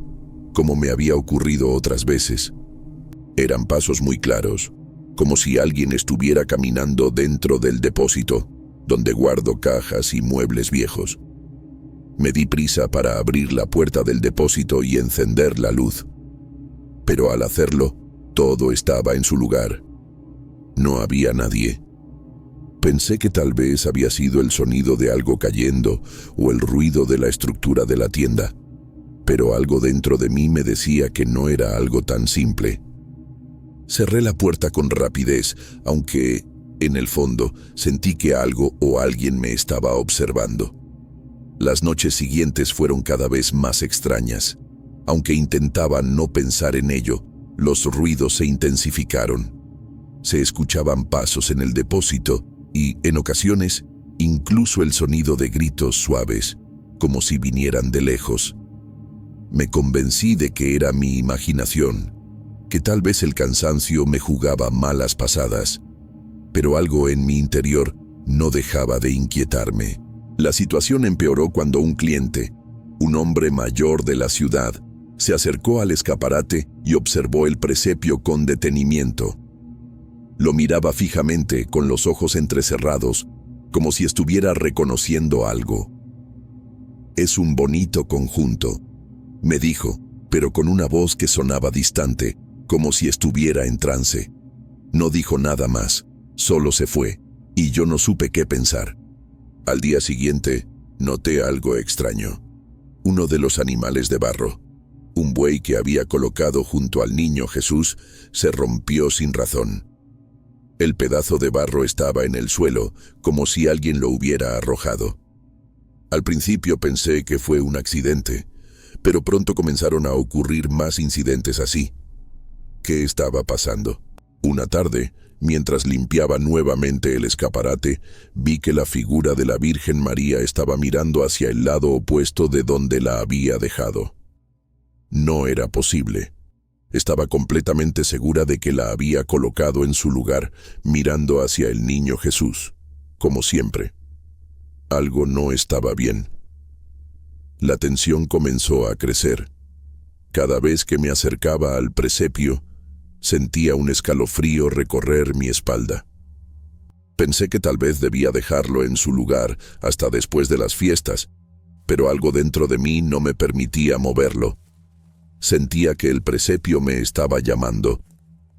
como me había ocurrido otras veces. Eran pasos muy claros, como si alguien estuviera caminando dentro del depósito, donde guardo cajas y muebles viejos. Me di prisa para abrir la puerta del depósito y encender la luz. Pero al hacerlo, todo estaba en su lugar. No había nadie. Pensé que tal vez había sido el sonido de algo cayendo o el ruido de la estructura de la tienda, pero algo dentro de mí me decía que no era algo tan simple. Cerré la puerta con rapidez, aunque, en el fondo, sentí que algo o alguien me estaba observando. Las noches siguientes fueron cada vez más extrañas. Aunque intentaba no pensar en ello, los ruidos se intensificaron. Se escuchaban pasos en el depósito y, en ocasiones, incluso el sonido de gritos suaves, como si vinieran de lejos. Me convencí de que era mi imaginación, que tal vez el cansancio me jugaba malas pasadas, pero algo en mi interior no dejaba de inquietarme. La situación empeoró cuando un cliente, un hombre mayor de la ciudad, se acercó al escaparate y observó el presepio con detenimiento. Lo miraba fijamente con los ojos entrecerrados, como si estuviera reconociendo algo. «Es un bonito conjunto», me dijo, pero con una voz que sonaba distante, como si estuviera en trance. No dijo nada más, solo se fue, y yo no supe qué pensar. Al día siguiente, noté algo extraño. Uno de los animales de barro, un buey que había colocado junto al niño Jesús, se rompió sin razón. El pedazo de barro estaba en el suelo, como si alguien lo hubiera arrojado. Al principio pensé que fue un accidente, pero pronto comenzaron a ocurrir más incidentes así. ¿Qué estaba pasando? Una tarde, mientras limpiaba nuevamente el escaparate, vi que la figura de la Virgen María estaba mirando hacia el lado opuesto de donde la había dejado. No era posible. Estaba completamente segura de que la había colocado en su lugar, mirando hacia el niño Jesús, como siempre. Algo no estaba bien. La tensión comenzó a crecer. Cada vez que me acercaba al presepio, sentía un escalofrío recorrer mi espalda. Pensé que tal vez debía dejarlo en su lugar hasta después de las fiestas, pero algo dentro de mí no me permitía moverlo. Sentía que el presepio me estaba llamando,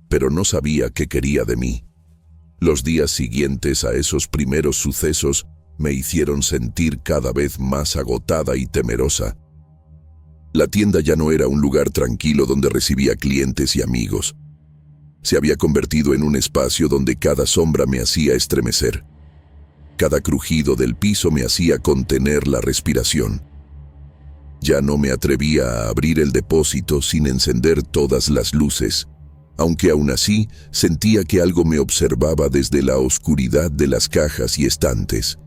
pero no sabía qué quería de mí. Los días siguientes a esos primeros sucesos me hicieron sentir cada vez más agotada y temerosa. La tienda ya no era un lugar tranquilo donde recibía clientes y amigos. Se había convertido en un espacio donde cada sombra me hacía estremecer. Cada crujido del piso me hacía contener la respiración. Ya no me atrevía a abrir el depósito sin encender todas las luces, aunque aún así sentía que algo me observaba desde la oscuridad de las cajas y estantes.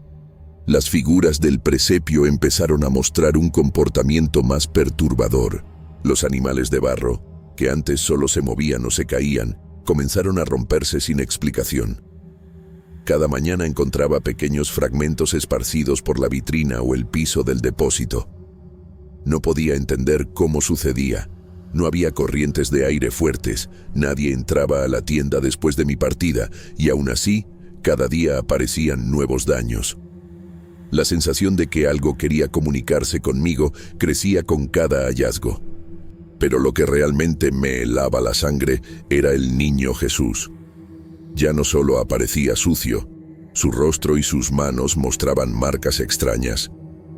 Las figuras del presepio empezaron a mostrar un comportamiento más perturbador. Los animales de barro, que antes solo se movían o se caían, comenzaron a romperse sin explicación. Cada mañana encontraba pequeños fragmentos esparcidos por la vitrina o el piso del depósito. No podía entender cómo sucedía. No había corrientes de aire fuertes, nadie entraba a la tienda después de mi partida, y aún así, cada día aparecían nuevos daños. La sensación de que algo quería comunicarse conmigo crecía con cada hallazgo. Pero lo que realmente me helaba la sangre era el niño Jesús. Ya no solo aparecía sucio, su rostro y sus manos mostraban marcas extrañas,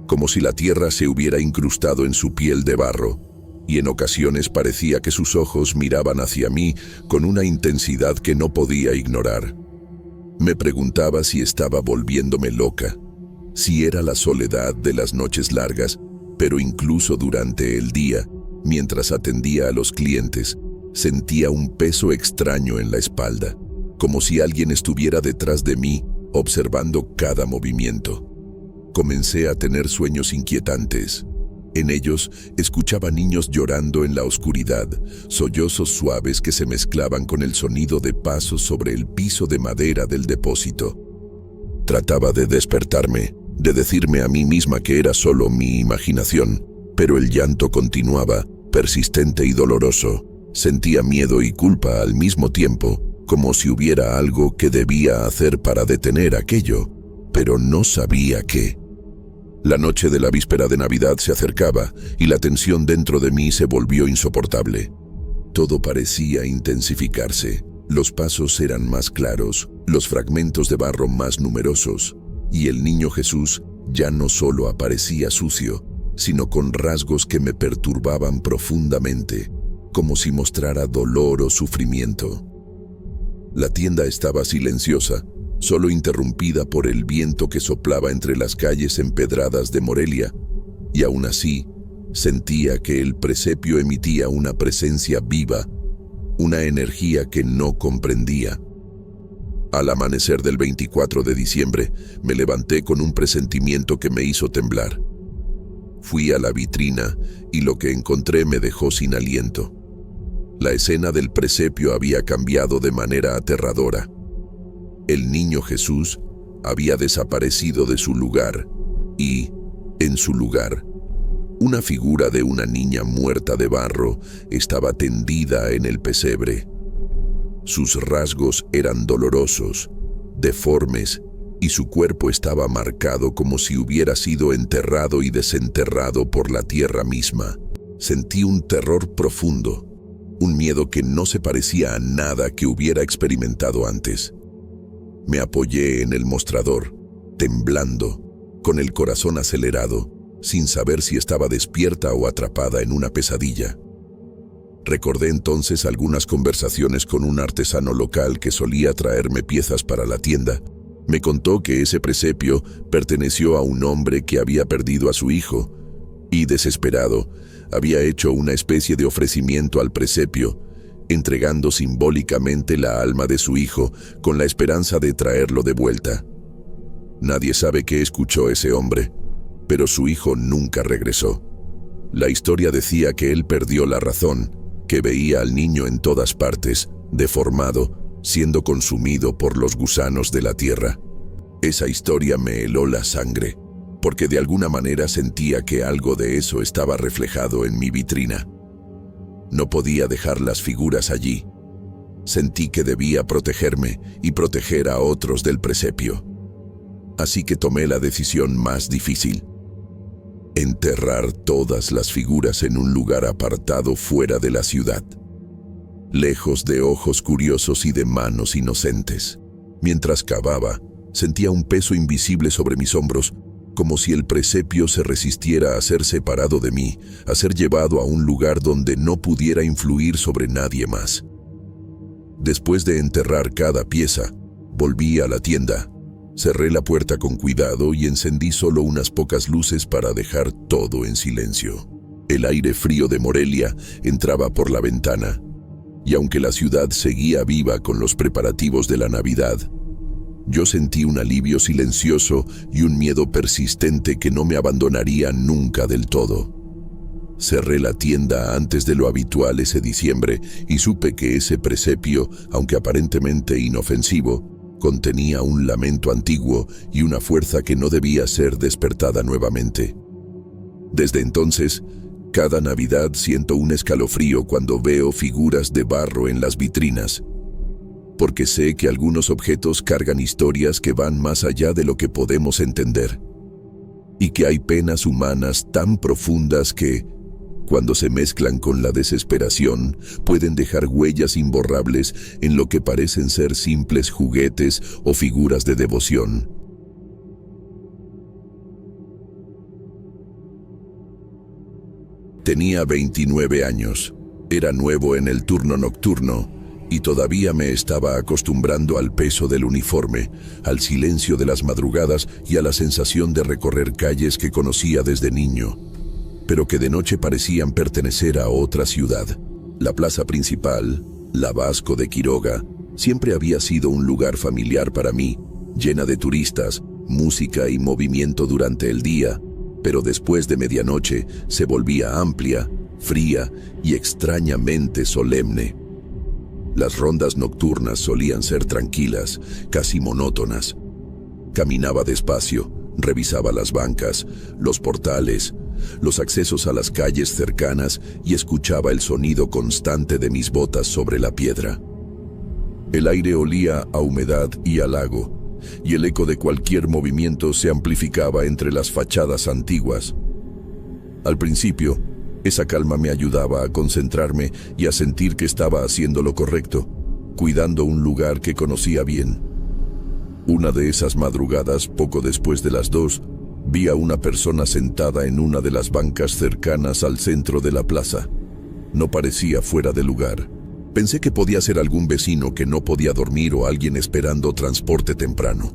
como si la tierra se hubiera incrustado en su piel de barro, y en ocasiones parecía que sus ojos miraban hacia mí con una intensidad que no podía ignorar. Me preguntaba si estaba volviéndome loca, si era la soledad de las noches largas, pero incluso durante el día, mientras atendía a los clientes, sentía un peso extraño en la espalda, como si alguien estuviera detrás de mí, observando cada movimiento. Comencé a tener sueños inquietantes. En ellos escuchaba niños llorando en la oscuridad, sollozos suaves que se mezclaban con el sonido de pasos sobre el piso de madera del depósito. Trataba de despertarme, de decirme a mí misma que era solo mi imaginación, pero el llanto continuaba, persistente y doloroso. Sentía miedo y culpa al mismo tiempo, como si hubiera algo que debía hacer para detener aquello, pero no sabía qué. La noche de la víspera de Navidad se acercaba y la tensión dentro de mí se volvió insoportable. Todo parecía intensificarse. Los pasos eran más claros, los fragmentos de barro más numerosos, y el niño Jesús ya no solo aparecía sucio, sino con rasgos que me perturbaban profundamente, como si mostrara dolor o sufrimiento. La tienda estaba silenciosa, solo interrumpida por el viento que soplaba entre las calles empedradas de Morelia, y aún así sentía que el presepio emitía una presencia viva, una energía que no comprendía. Al amanecer del 24 de diciembre, me levanté con un presentimiento que me hizo temblar. Fui a la vitrina y lo que encontré me dejó sin aliento. La escena del presepio había cambiado de manera aterradora. El niño Jesús había desaparecido de su lugar y, en su lugar, una figura de una niña muerta de barro estaba tendida en el pesebre. Sus rasgos eran dolorosos, deformes, y su cuerpo estaba marcado como si hubiera sido enterrado y desenterrado por la tierra misma. Sentí un terror profundo, un miedo que no se parecía a nada que hubiera experimentado antes. Me apoyé en el mostrador, temblando, con el corazón acelerado, sin saber si estaba despierta o atrapada en una pesadilla. Recordé entonces algunas conversaciones con un artesano local que solía traerme piezas para la tienda. Me contó que ese presepio perteneció a un hombre que había perdido a su hijo y, desesperado, había hecho una especie de ofrecimiento al presepio, entregando simbólicamente la alma de su hijo con la esperanza de traerlo de vuelta. Nadie sabe qué escuchó ese hombre, pero su hijo nunca regresó. La historia decía que él perdió la razón, que veía al niño en todas partes, deformado, siendo consumido por los gusanos de la tierra. Esa historia me heló la sangre, porque de alguna manera sentía que algo de eso estaba reflejado en mi vitrina. No podía dejar las figuras allí. Sentí que debía protegerme y proteger a otros del presepio. Así que tomé la decisión más difícil: enterrar todas las figuras en un lugar apartado fuera de la ciudad, lejos de ojos curiosos y de manos inocentes. Mientras cavaba, sentía un peso invisible sobre mis hombros, como si el presepio se resistiera a ser separado de mí, a ser llevado a un lugar donde no pudiera influir sobre nadie más. Después de enterrar cada pieza, volví a la tienda, cerré la puerta con cuidado y encendí solo unas pocas luces para dejar todo en silencio. El aire frío de Morelia entraba por la ventana, y aunque la ciudad seguía viva con los preparativos de la Navidad, yo sentí un alivio silencioso y un miedo persistente que no me abandonaría nunca del todo. Cerré la tienda antes de lo habitual ese diciembre y supe que ese presepio, aunque aparentemente inofensivo, contenía un lamento antiguo y una fuerza que no debía ser despertada nuevamente. Desde entonces, cada Navidad siento un escalofrío cuando veo figuras de barro en las vitrinas, porque sé que algunos objetos cargan historias que van más allá de lo que podemos entender, y que hay penas humanas tan profundas que, cuando se mezclan con la desesperación, pueden dejar huellas imborrables en lo que parecen ser simples juguetes o figuras de devoción. Tenía 29 años, era nuevo en el turno nocturno, y todavía me estaba acostumbrando al peso del uniforme, al silencio de las madrugadas y a la sensación de recorrer calles que conocía desde niño, pero que de noche parecían pertenecer a otra ciudad. La plaza principal, la Vasco de Quiroga, siempre había sido un lugar familiar para mí, llena de turistas, música y movimiento durante el día, pero después de medianoche se volvía amplia, fría y extrañamente solemne. Las rondas nocturnas solían ser tranquilas, casi monótonas. Caminaba despacio, revisaba las bancas, los portales, los accesos a las calles cercanas y escuchaba el sonido constante de mis botas sobre la piedra. El aire olía a humedad y a lago, y el eco de cualquier movimiento se amplificaba entre las fachadas antiguas. Al principio, esa calma me ayudaba a concentrarme y a sentir que estaba haciendo lo correcto, cuidando un lugar que conocía bien. Una de esas madrugadas, poco después de las 2, vi a una persona sentada en una de las bancas cercanas al centro de la plaza. No parecía fuera de lugar. Pensé que podía ser algún vecino que no podía dormir o alguien esperando transporte temprano.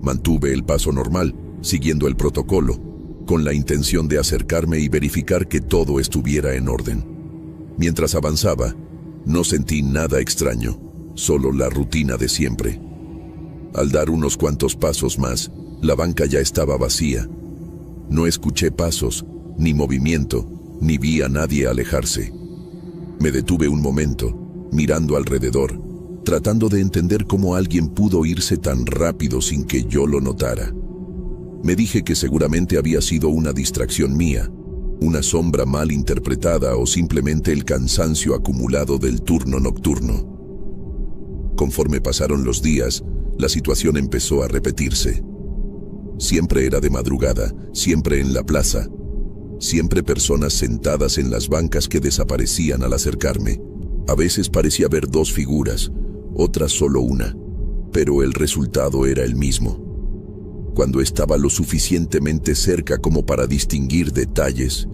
Mantuve el paso normal, siguiendo el protocolo, con la intención de acercarme y verificar que todo estuviera en orden. Mientras avanzaba, no sentí nada extraño, solo la rutina de siempre. Al dar unos cuantos pasos más, la banca ya estaba vacía. No escuché pasos, ni movimiento, ni vi a nadie alejarse. Me detuve un momento, mirando alrededor, tratando de entender cómo alguien pudo irse tan rápido sin que yo lo notara. Me dije que seguramente había sido una distracción mía, una sombra mal interpretada o simplemente el cansancio acumulado del turno nocturno. Conforme pasaron los días, la situación empezó a repetirse. Siempre era de madrugada, siempre en la plaza, siempre personas sentadas en las bancas que desaparecían al acercarme. A veces parecía ver 2 figuras, otras solo una, pero el resultado era el mismo. Cuando estaba lo suficientemente cerca como para distinguir detalles,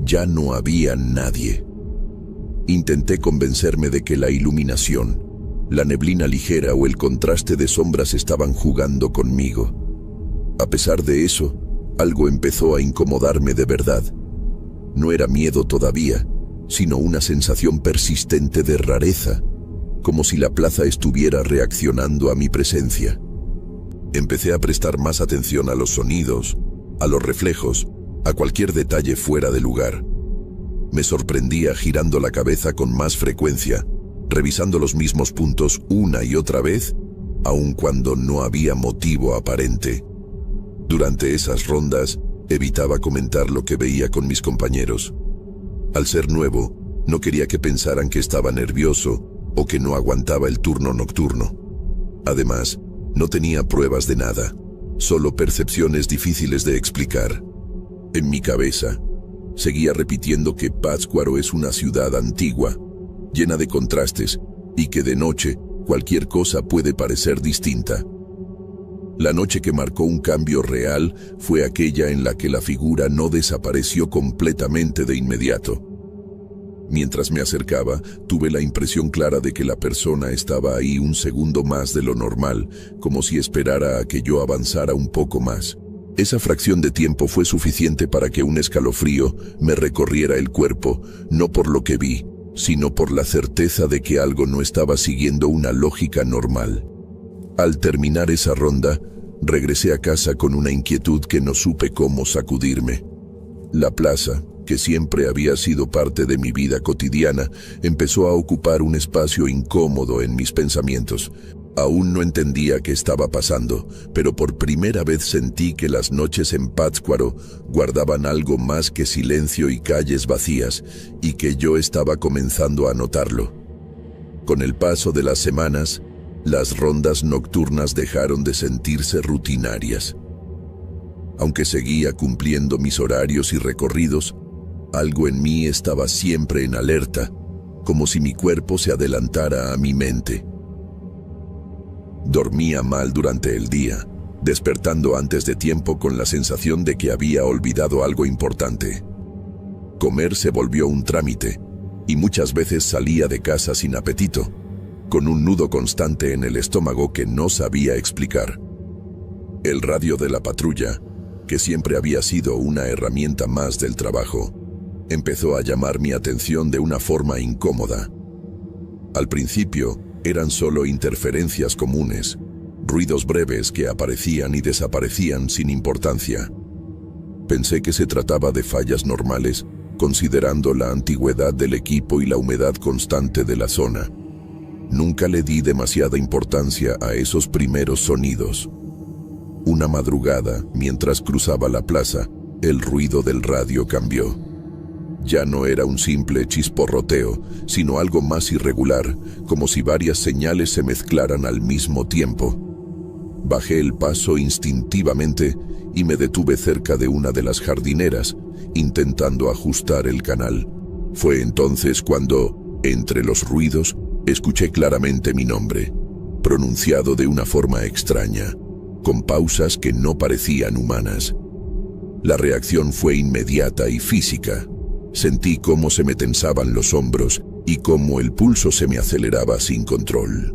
ya no había nadie. Intenté convencerme de que la iluminación, la neblina ligera o el contraste de sombras estaban jugando conmigo. A pesar de eso, algo empezó a incomodarme de verdad. No era miedo todavía, sino una sensación persistente de rareza, como si la plaza estuviera reaccionando a mi presencia. Empecé a prestar más atención a los sonidos, a los reflejos, a cualquier detalle fuera de lugar. Me sorprendía girando la cabeza con más frecuencia, revisando los mismos puntos una y otra vez, aun cuando no había motivo aparente. Durante esas rondas, evitaba comentar lo que veía con mis compañeros. Al ser nuevo, no quería que pensaran que estaba nervioso o que no aguantaba el turno nocturno. Además, no tenía pruebas de nada, solo percepciones difíciles de explicar. En mi cabeza, seguía repitiendo que Pátzcuaro es una ciudad antigua, llena de contrastes, y que de noche cualquier cosa puede parecer distinta. La noche que marcó un cambio real fue aquella en la que la figura no desapareció completamente de inmediato. Mientras me acercaba, tuve la impresión clara de que la persona estaba ahí un segundo más de lo normal, como si esperara a que yo avanzara un poco más. Esa fracción de tiempo fue suficiente para que un escalofrío me recorriera el cuerpo, no por lo que vi, sino por la certeza de que algo no estaba siguiendo una lógica normal. Al terminar esa ronda, regresé a casa con una inquietud que no supe cómo sacudirme. La plaza, que siempre había sido parte de mi vida cotidiana, empezó a ocupar un espacio incómodo en mis pensamientos. Aún no entendía qué estaba pasando, pero por primera vez sentí que las noches en Pátzcuaro guardaban algo más que silencio y calles vacías, y que yo estaba comenzando a notarlo. Con el paso de las semanas, las rondas nocturnas dejaron de sentirse rutinarias. Aunque seguía cumpliendo mis horarios y recorridos, algo en mí estaba siempre en alerta, como si mi cuerpo se adelantara a mi mente. Dormía mal durante el día, despertando antes de tiempo con la sensación de que había olvidado algo importante. Comer se volvió un trámite, y muchas veces salía de casa sin apetito, con un nudo constante en el estómago que no sabía explicar. El radio de la patrulla, que siempre había sido una herramienta más del trabajo, empezó a llamar mi atención de una forma incómoda. Al principio, eran solo interferencias comunes, ruidos breves que aparecían y desaparecían sin importancia. Pensé que se trataba de fallas normales, considerando la antigüedad del equipo y la humedad constante de la zona. Nunca le di demasiada importancia a esos primeros sonidos. Una madrugada, mientras cruzaba la plaza, el ruido del radio cambió. Ya no era un simple chisporroteo, sino algo más irregular, como si varias señales se mezclaran al mismo tiempo. Bajé el paso instintivamente y me detuve cerca de una de las jardineras, intentando ajustar el canal. Fue entonces cuando, entre los ruidos, escuché claramente mi nombre, pronunciado de una forma extraña, con pausas que no parecían humanas. La reacción fue inmediata y física. Sentí cómo se me tensaban los hombros y cómo el pulso se me aceleraba sin control.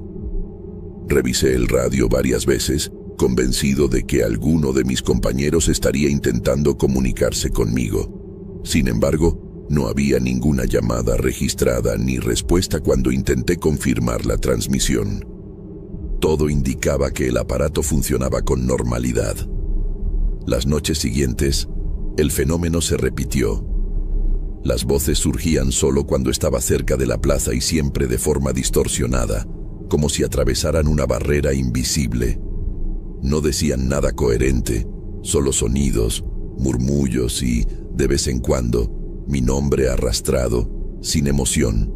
Revisé el radio varias veces, convencido de que alguno de mis compañeros estaría intentando comunicarse conmigo. Sin embargo, no había ninguna llamada registrada ni respuesta cuando intenté confirmar la transmisión. Todo indicaba que el aparato funcionaba con normalidad. Las noches siguientes, el fenómeno se repitió. Las voces surgían solo cuando estaba cerca de la plaza y siempre de forma distorsionada, como si atravesaran una barrera invisible. No decían nada coherente, solo sonidos, murmullos y, de vez en cuando, mi nombre arrastrado, sin emoción.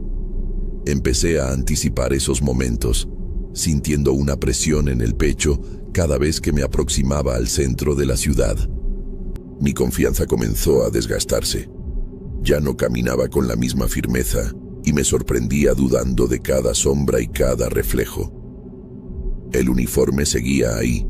Empecé a anticipar esos momentos, sintiendo una presión en el pecho cada vez que me aproximaba al centro de la ciudad. Mi confianza comenzó a desgastarse. Ya no caminaba con la misma firmeza y me sorprendía dudando de cada sombra y cada reflejo. El uniforme seguía ahí,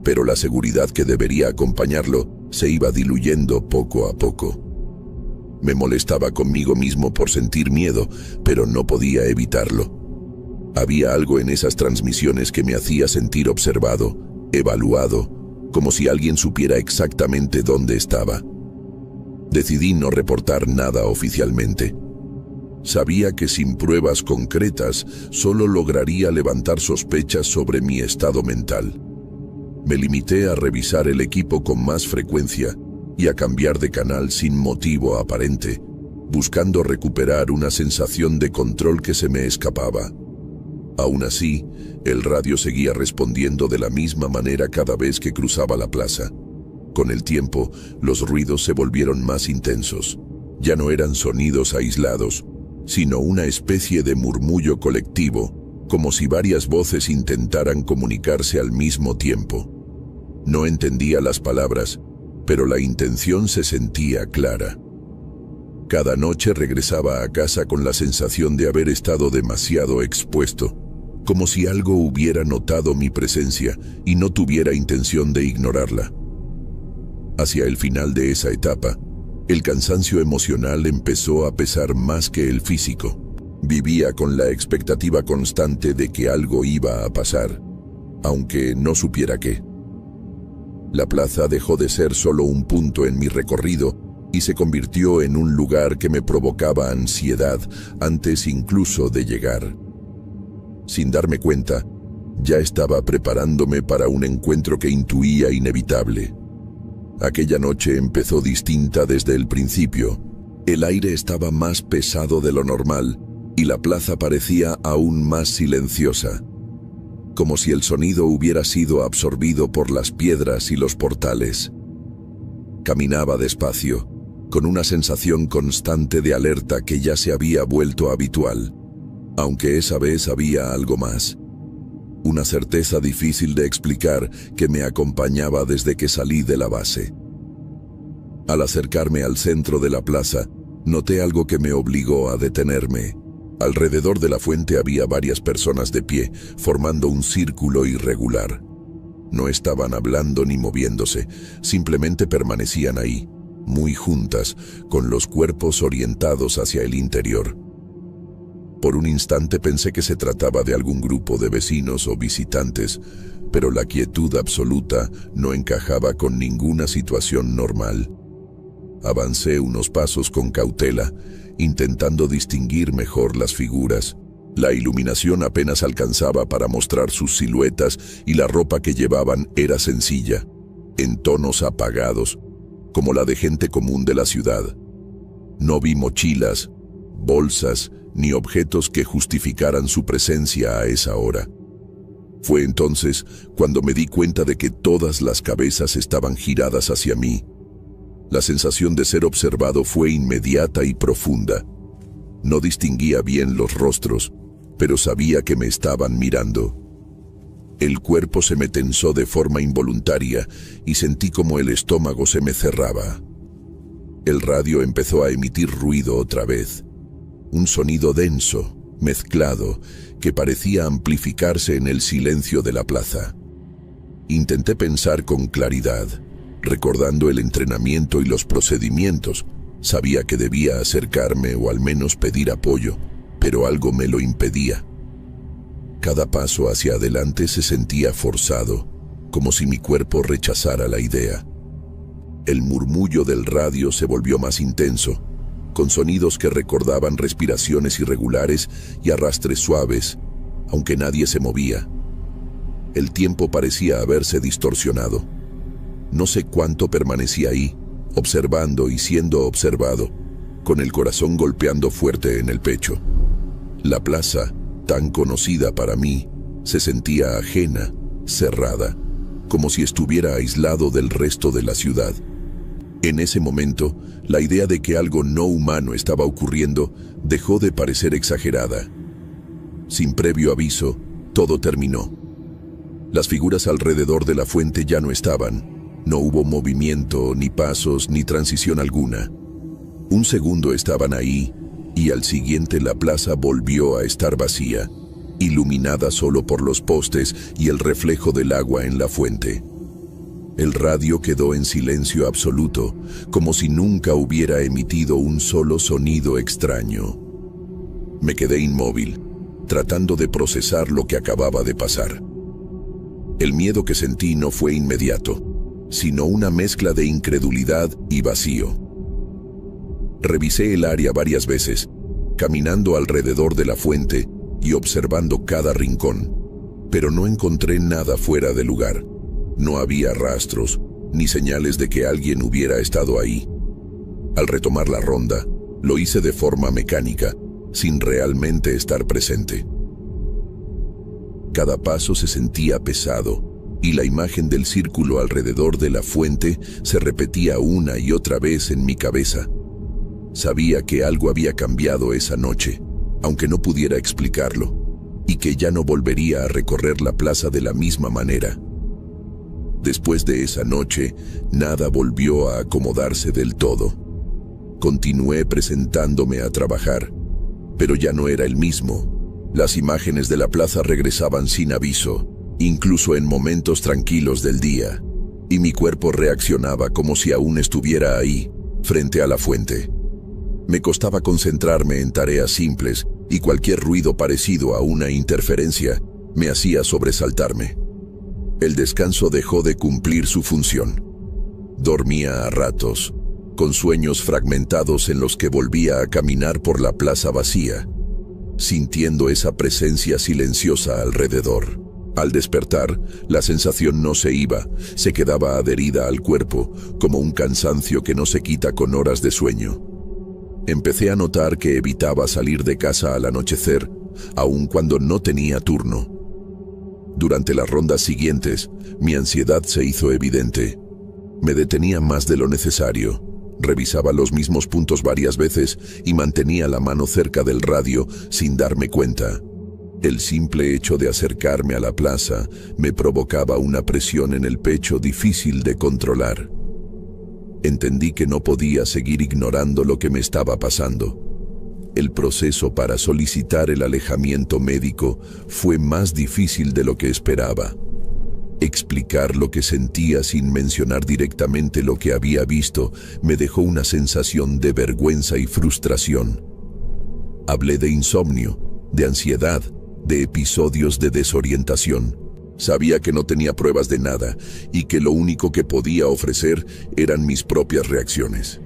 pero la seguridad que debería acompañarlo se iba diluyendo poco a poco. Me molestaba conmigo mismo por sentir miedo, pero no podía evitarlo. Había algo en esas transmisiones que me hacía sentir observado, evaluado, como si alguien supiera exactamente dónde estaba. Decidí no reportar nada oficialmente. Sabía que sin pruebas concretas solo lograría levantar sospechas sobre mi estado mental. Me limité a revisar el equipo con más frecuencia y a cambiar de canal sin motivo aparente, buscando recuperar una sensación de control que se me escapaba. Aún así, el radio seguía respondiendo de la misma manera cada vez que cruzaba la plaza. Con el tiempo, los ruidos se volvieron más intensos. Ya no eran sonidos aislados, sino una especie de murmullo colectivo, como si varias voces intentaran comunicarse al mismo tiempo. No entendía las palabras, pero la intención se sentía clara. Cada noche regresaba a casa con la sensación de haber estado demasiado expuesto, como si algo hubiera notado mi presencia y no tuviera intención de ignorarla. Hacia el final de esa etapa, el cansancio emocional empezó a pesar más que el físico. Vivía con la expectativa constante de que algo iba a pasar, aunque no supiera qué. La plaza dejó de ser solo un punto en mi recorrido y se convirtió en un lugar que me provocaba ansiedad antes incluso de llegar. Sin darme cuenta, ya estaba preparándome para un encuentro que intuía inevitable. Aquella noche empezó distinta desde el principio. El aire estaba más pesado de lo normal y la plaza parecía aún más silenciosa, como si el sonido hubiera sido absorbido por las piedras y los portales. Caminaba despacio, con una sensación constante de alerta que ya se había vuelto habitual, aunque esa vez había algo más. Una certeza difícil de explicar que me acompañaba desde que salí de la base. Al acercarme al centro de la plaza, noté algo que me obligó a detenerme. Alrededor de la fuente había varias personas de pie, formando un círculo irregular. No estaban hablando ni moviéndose, simplemente permanecían ahí, muy juntas, con los cuerpos orientados hacia el interior. Por un instante pensé que se trataba de algún grupo de vecinos o visitantes, pero la quietud absoluta no encajaba con ninguna situación normal. Avancé unos pasos con cautela, intentando distinguir mejor las figuras. La iluminación apenas alcanzaba para mostrar sus siluetas y la ropa que llevaban era sencilla, en tonos apagados. como la de gente común de la ciudad. No vi mochilas, bolsas, ni objetos que justificaran su presencia a esa hora. Fue entonces cuando me di cuenta de que todas las cabezas estaban giradas hacia mí. La sensación de ser observado fue inmediata y profunda. No distinguía bien los rostros, pero sabía que me estaban mirando. El cuerpo se me tensó de forma involuntaria y sentí como el estómago se me cerraba. El radio empezó a emitir ruido otra vez. Un sonido denso, mezclado, que parecía amplificarse en el silencio de la plaza. Intenté pensar con claridad, recordando el entrenamiento y los procedimientos. Sabía que debía acercarme o al menos pedir apoyo, pero algo me lo impedía. Cada paso hacia adelante se sentía forzado, como si mi cuerpo rechazara la idea. El murmullo del radio se volvió más intenso, con sonidos que recordaban respiraciones irregulares y arrastres suaves, aunque nadie se movía. El tiempo parecía haberse distorsionado. No sé cuánto permanecí ahí, observando y siendo observado, con el corazón golpeando fuerte en el pecho. La plaza, tan conocida para mí, se sentía ajena, cerrada, como si estuviera aislado del resto de la ciudad. En ese momento, la idea de que algo no humano estaba ocurriendo dejó de parecer exagerada. Sin previo aviso, todo terminó. Las figuras alrededor de la fuente ya no estaban. No hubo movimiento, ni pasos, ni transición alguna. Un segundo estaban ahí, y al siguiente la plaza volvió a estar vacía, iluminada solo por los postes y el reflejo del agua en la fuente. El radio quedó en silencio absoluto, como si nunca hubiera emitido un solo sonido extraño. Me quedé inmóvil, tratando de procesar lo que acababa de pasar. El miedo que sentí no fue inmediato, sino una mezcla de incredulidad y vacío. Revisé el área varias veces, caminando alrededor de la fuente y observando cada rincón, pero no encontré nada fuera de lugar. No había rastros, ni señales de que alguien hubiera estado ahí. Al retomar la ronda, lo hice de forma mecánica, sin realmente estar presente. Cada paso se sentía pesado, y la imagen del círculo alrededor de la fuente se repetía una y otra vez en mi cabeza. Sabía que algo había cambiado esa noche, aunque no pudiera explicarlo, y que ya no volvería a recorrer la plaza de la misma manera. Después de esa noche, nada volvió a acomodarse del todo. Continué presentándome a trabajar, pero ya no era el mismo. Las imágenes de la plaza regresaban sin aviso, incluso en momentos tranquilos del día, y mi cuerpo reaccionaba como si aún estuviera ahí, frente a la fuente. Me costaba concentrarme en tareas simples, y cualquier ruido parecido a una interferencia me hacía sobresaltarme. El descanso dejó de cumplir su función. Dormía a ratos, con sueños fragmentados en los que volvía a caminar por la plaza vacía, sintiendo esa presencia silenciosa alrededor. Al despertar, la sensación no se iba, se quedaba adherida al cuerpo, como un cansancio que no se quita con horas de sueño. Empecé a notar que evitaba salir de casa al anochecer, aun cuando no tenía turno. Durante las rondas siguientes, mi ansiedad se hizo evidente. Me detenía más de lo necesario, revisaba los mismos puntos varias veces y mantenía la mano cerca del radio sin darme cuenta. El simple hecho de acercarme a la plaza me provocaba una presión en el pecho difícil de controlar. Entendí que no podía seguir ignorando lo que me estaba pasando. El proceso para solicitar el alejamiento médico fue más difícil de lo que esperaba. Explicar lo que sentía sin mencionar directamente lo que había visto me dejó una sensación de vergüenza y frustración. Hablé de insomnio, de ansiedad, de episodios de desorientación. Sabía que no tenía pruebas de nada y que lo único que podía ofrecer eran mis propias reacciones.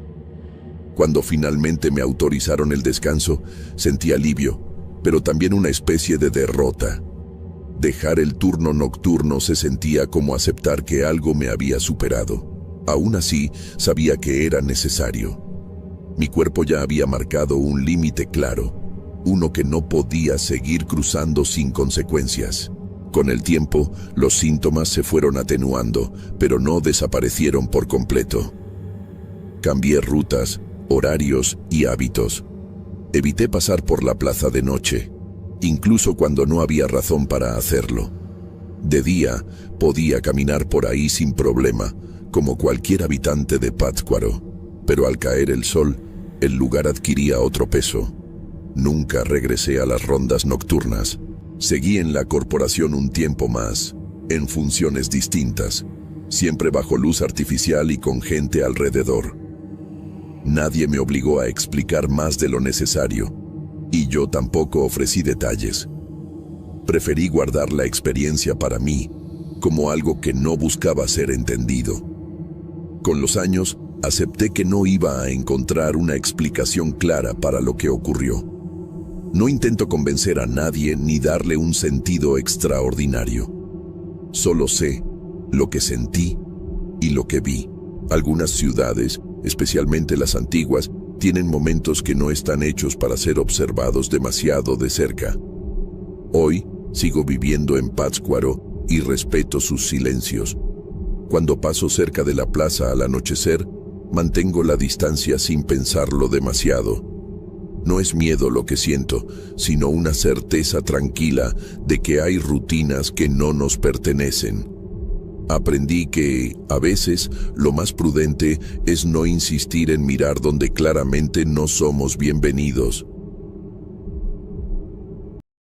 Cuando finalmente me autorizaron el descanso, sentí alivio, pero también una especie de derrota. Dejar el turno nocturno se sentía como aceptar que algo me había superado. Aún así, sabía que era necesario. Mi cuerpo ya había marcado un límite claro, uno que no podía seguir cruzando sin consecuencias. Con el tiempo, los síntomas se fueron atenuando, pero no desaparecieron por completo. Cambié rutas, horarios y hábitos. Evité pasar por la plaza de noche, incluso cuando no había razón para hacerlo. De día, podía caminar por ahí sin problema, como cualquier habitante de Pátzcuaro, pero al caer el sol, el lugar adquiría otro peso. Nunca regresé a las rondas nocturnas. Seguí en la corporación un tiempo más, en funciones distintas, siempre bajo luz artificial y con gente alrededor. Nadie me obligó a explicar más de lo necesario, y yo tampoco ofrecí detalles. Preferí guardar la experiencia para mí, como algo que no buscaba ser entendido. Con los años, acepté que no iba a encontrar una explicación clara para lo que ocurrió. No intento convencer a nadie ni darle un sentido extraordinario. Solo sé lo que sentí y lo que vi. Algunas ciudades, especialmente las antiguas, tienen momentos que no están hechos para ser observados demasiado de cerca. Hoy sigo viviendo en Pátzcuaro y respeto sus silencios. Cuando paso cerca de la plaza al anochecer, mantengo la distancia sin pensarlo demasiado. No es miedo lo que siento, sino una certeza tranquila de que hay rutinas que no nos pertenecen. Aprendí que, a veces, lo más prudente es no insistir en mirar donde claramente no somos bienvenidos.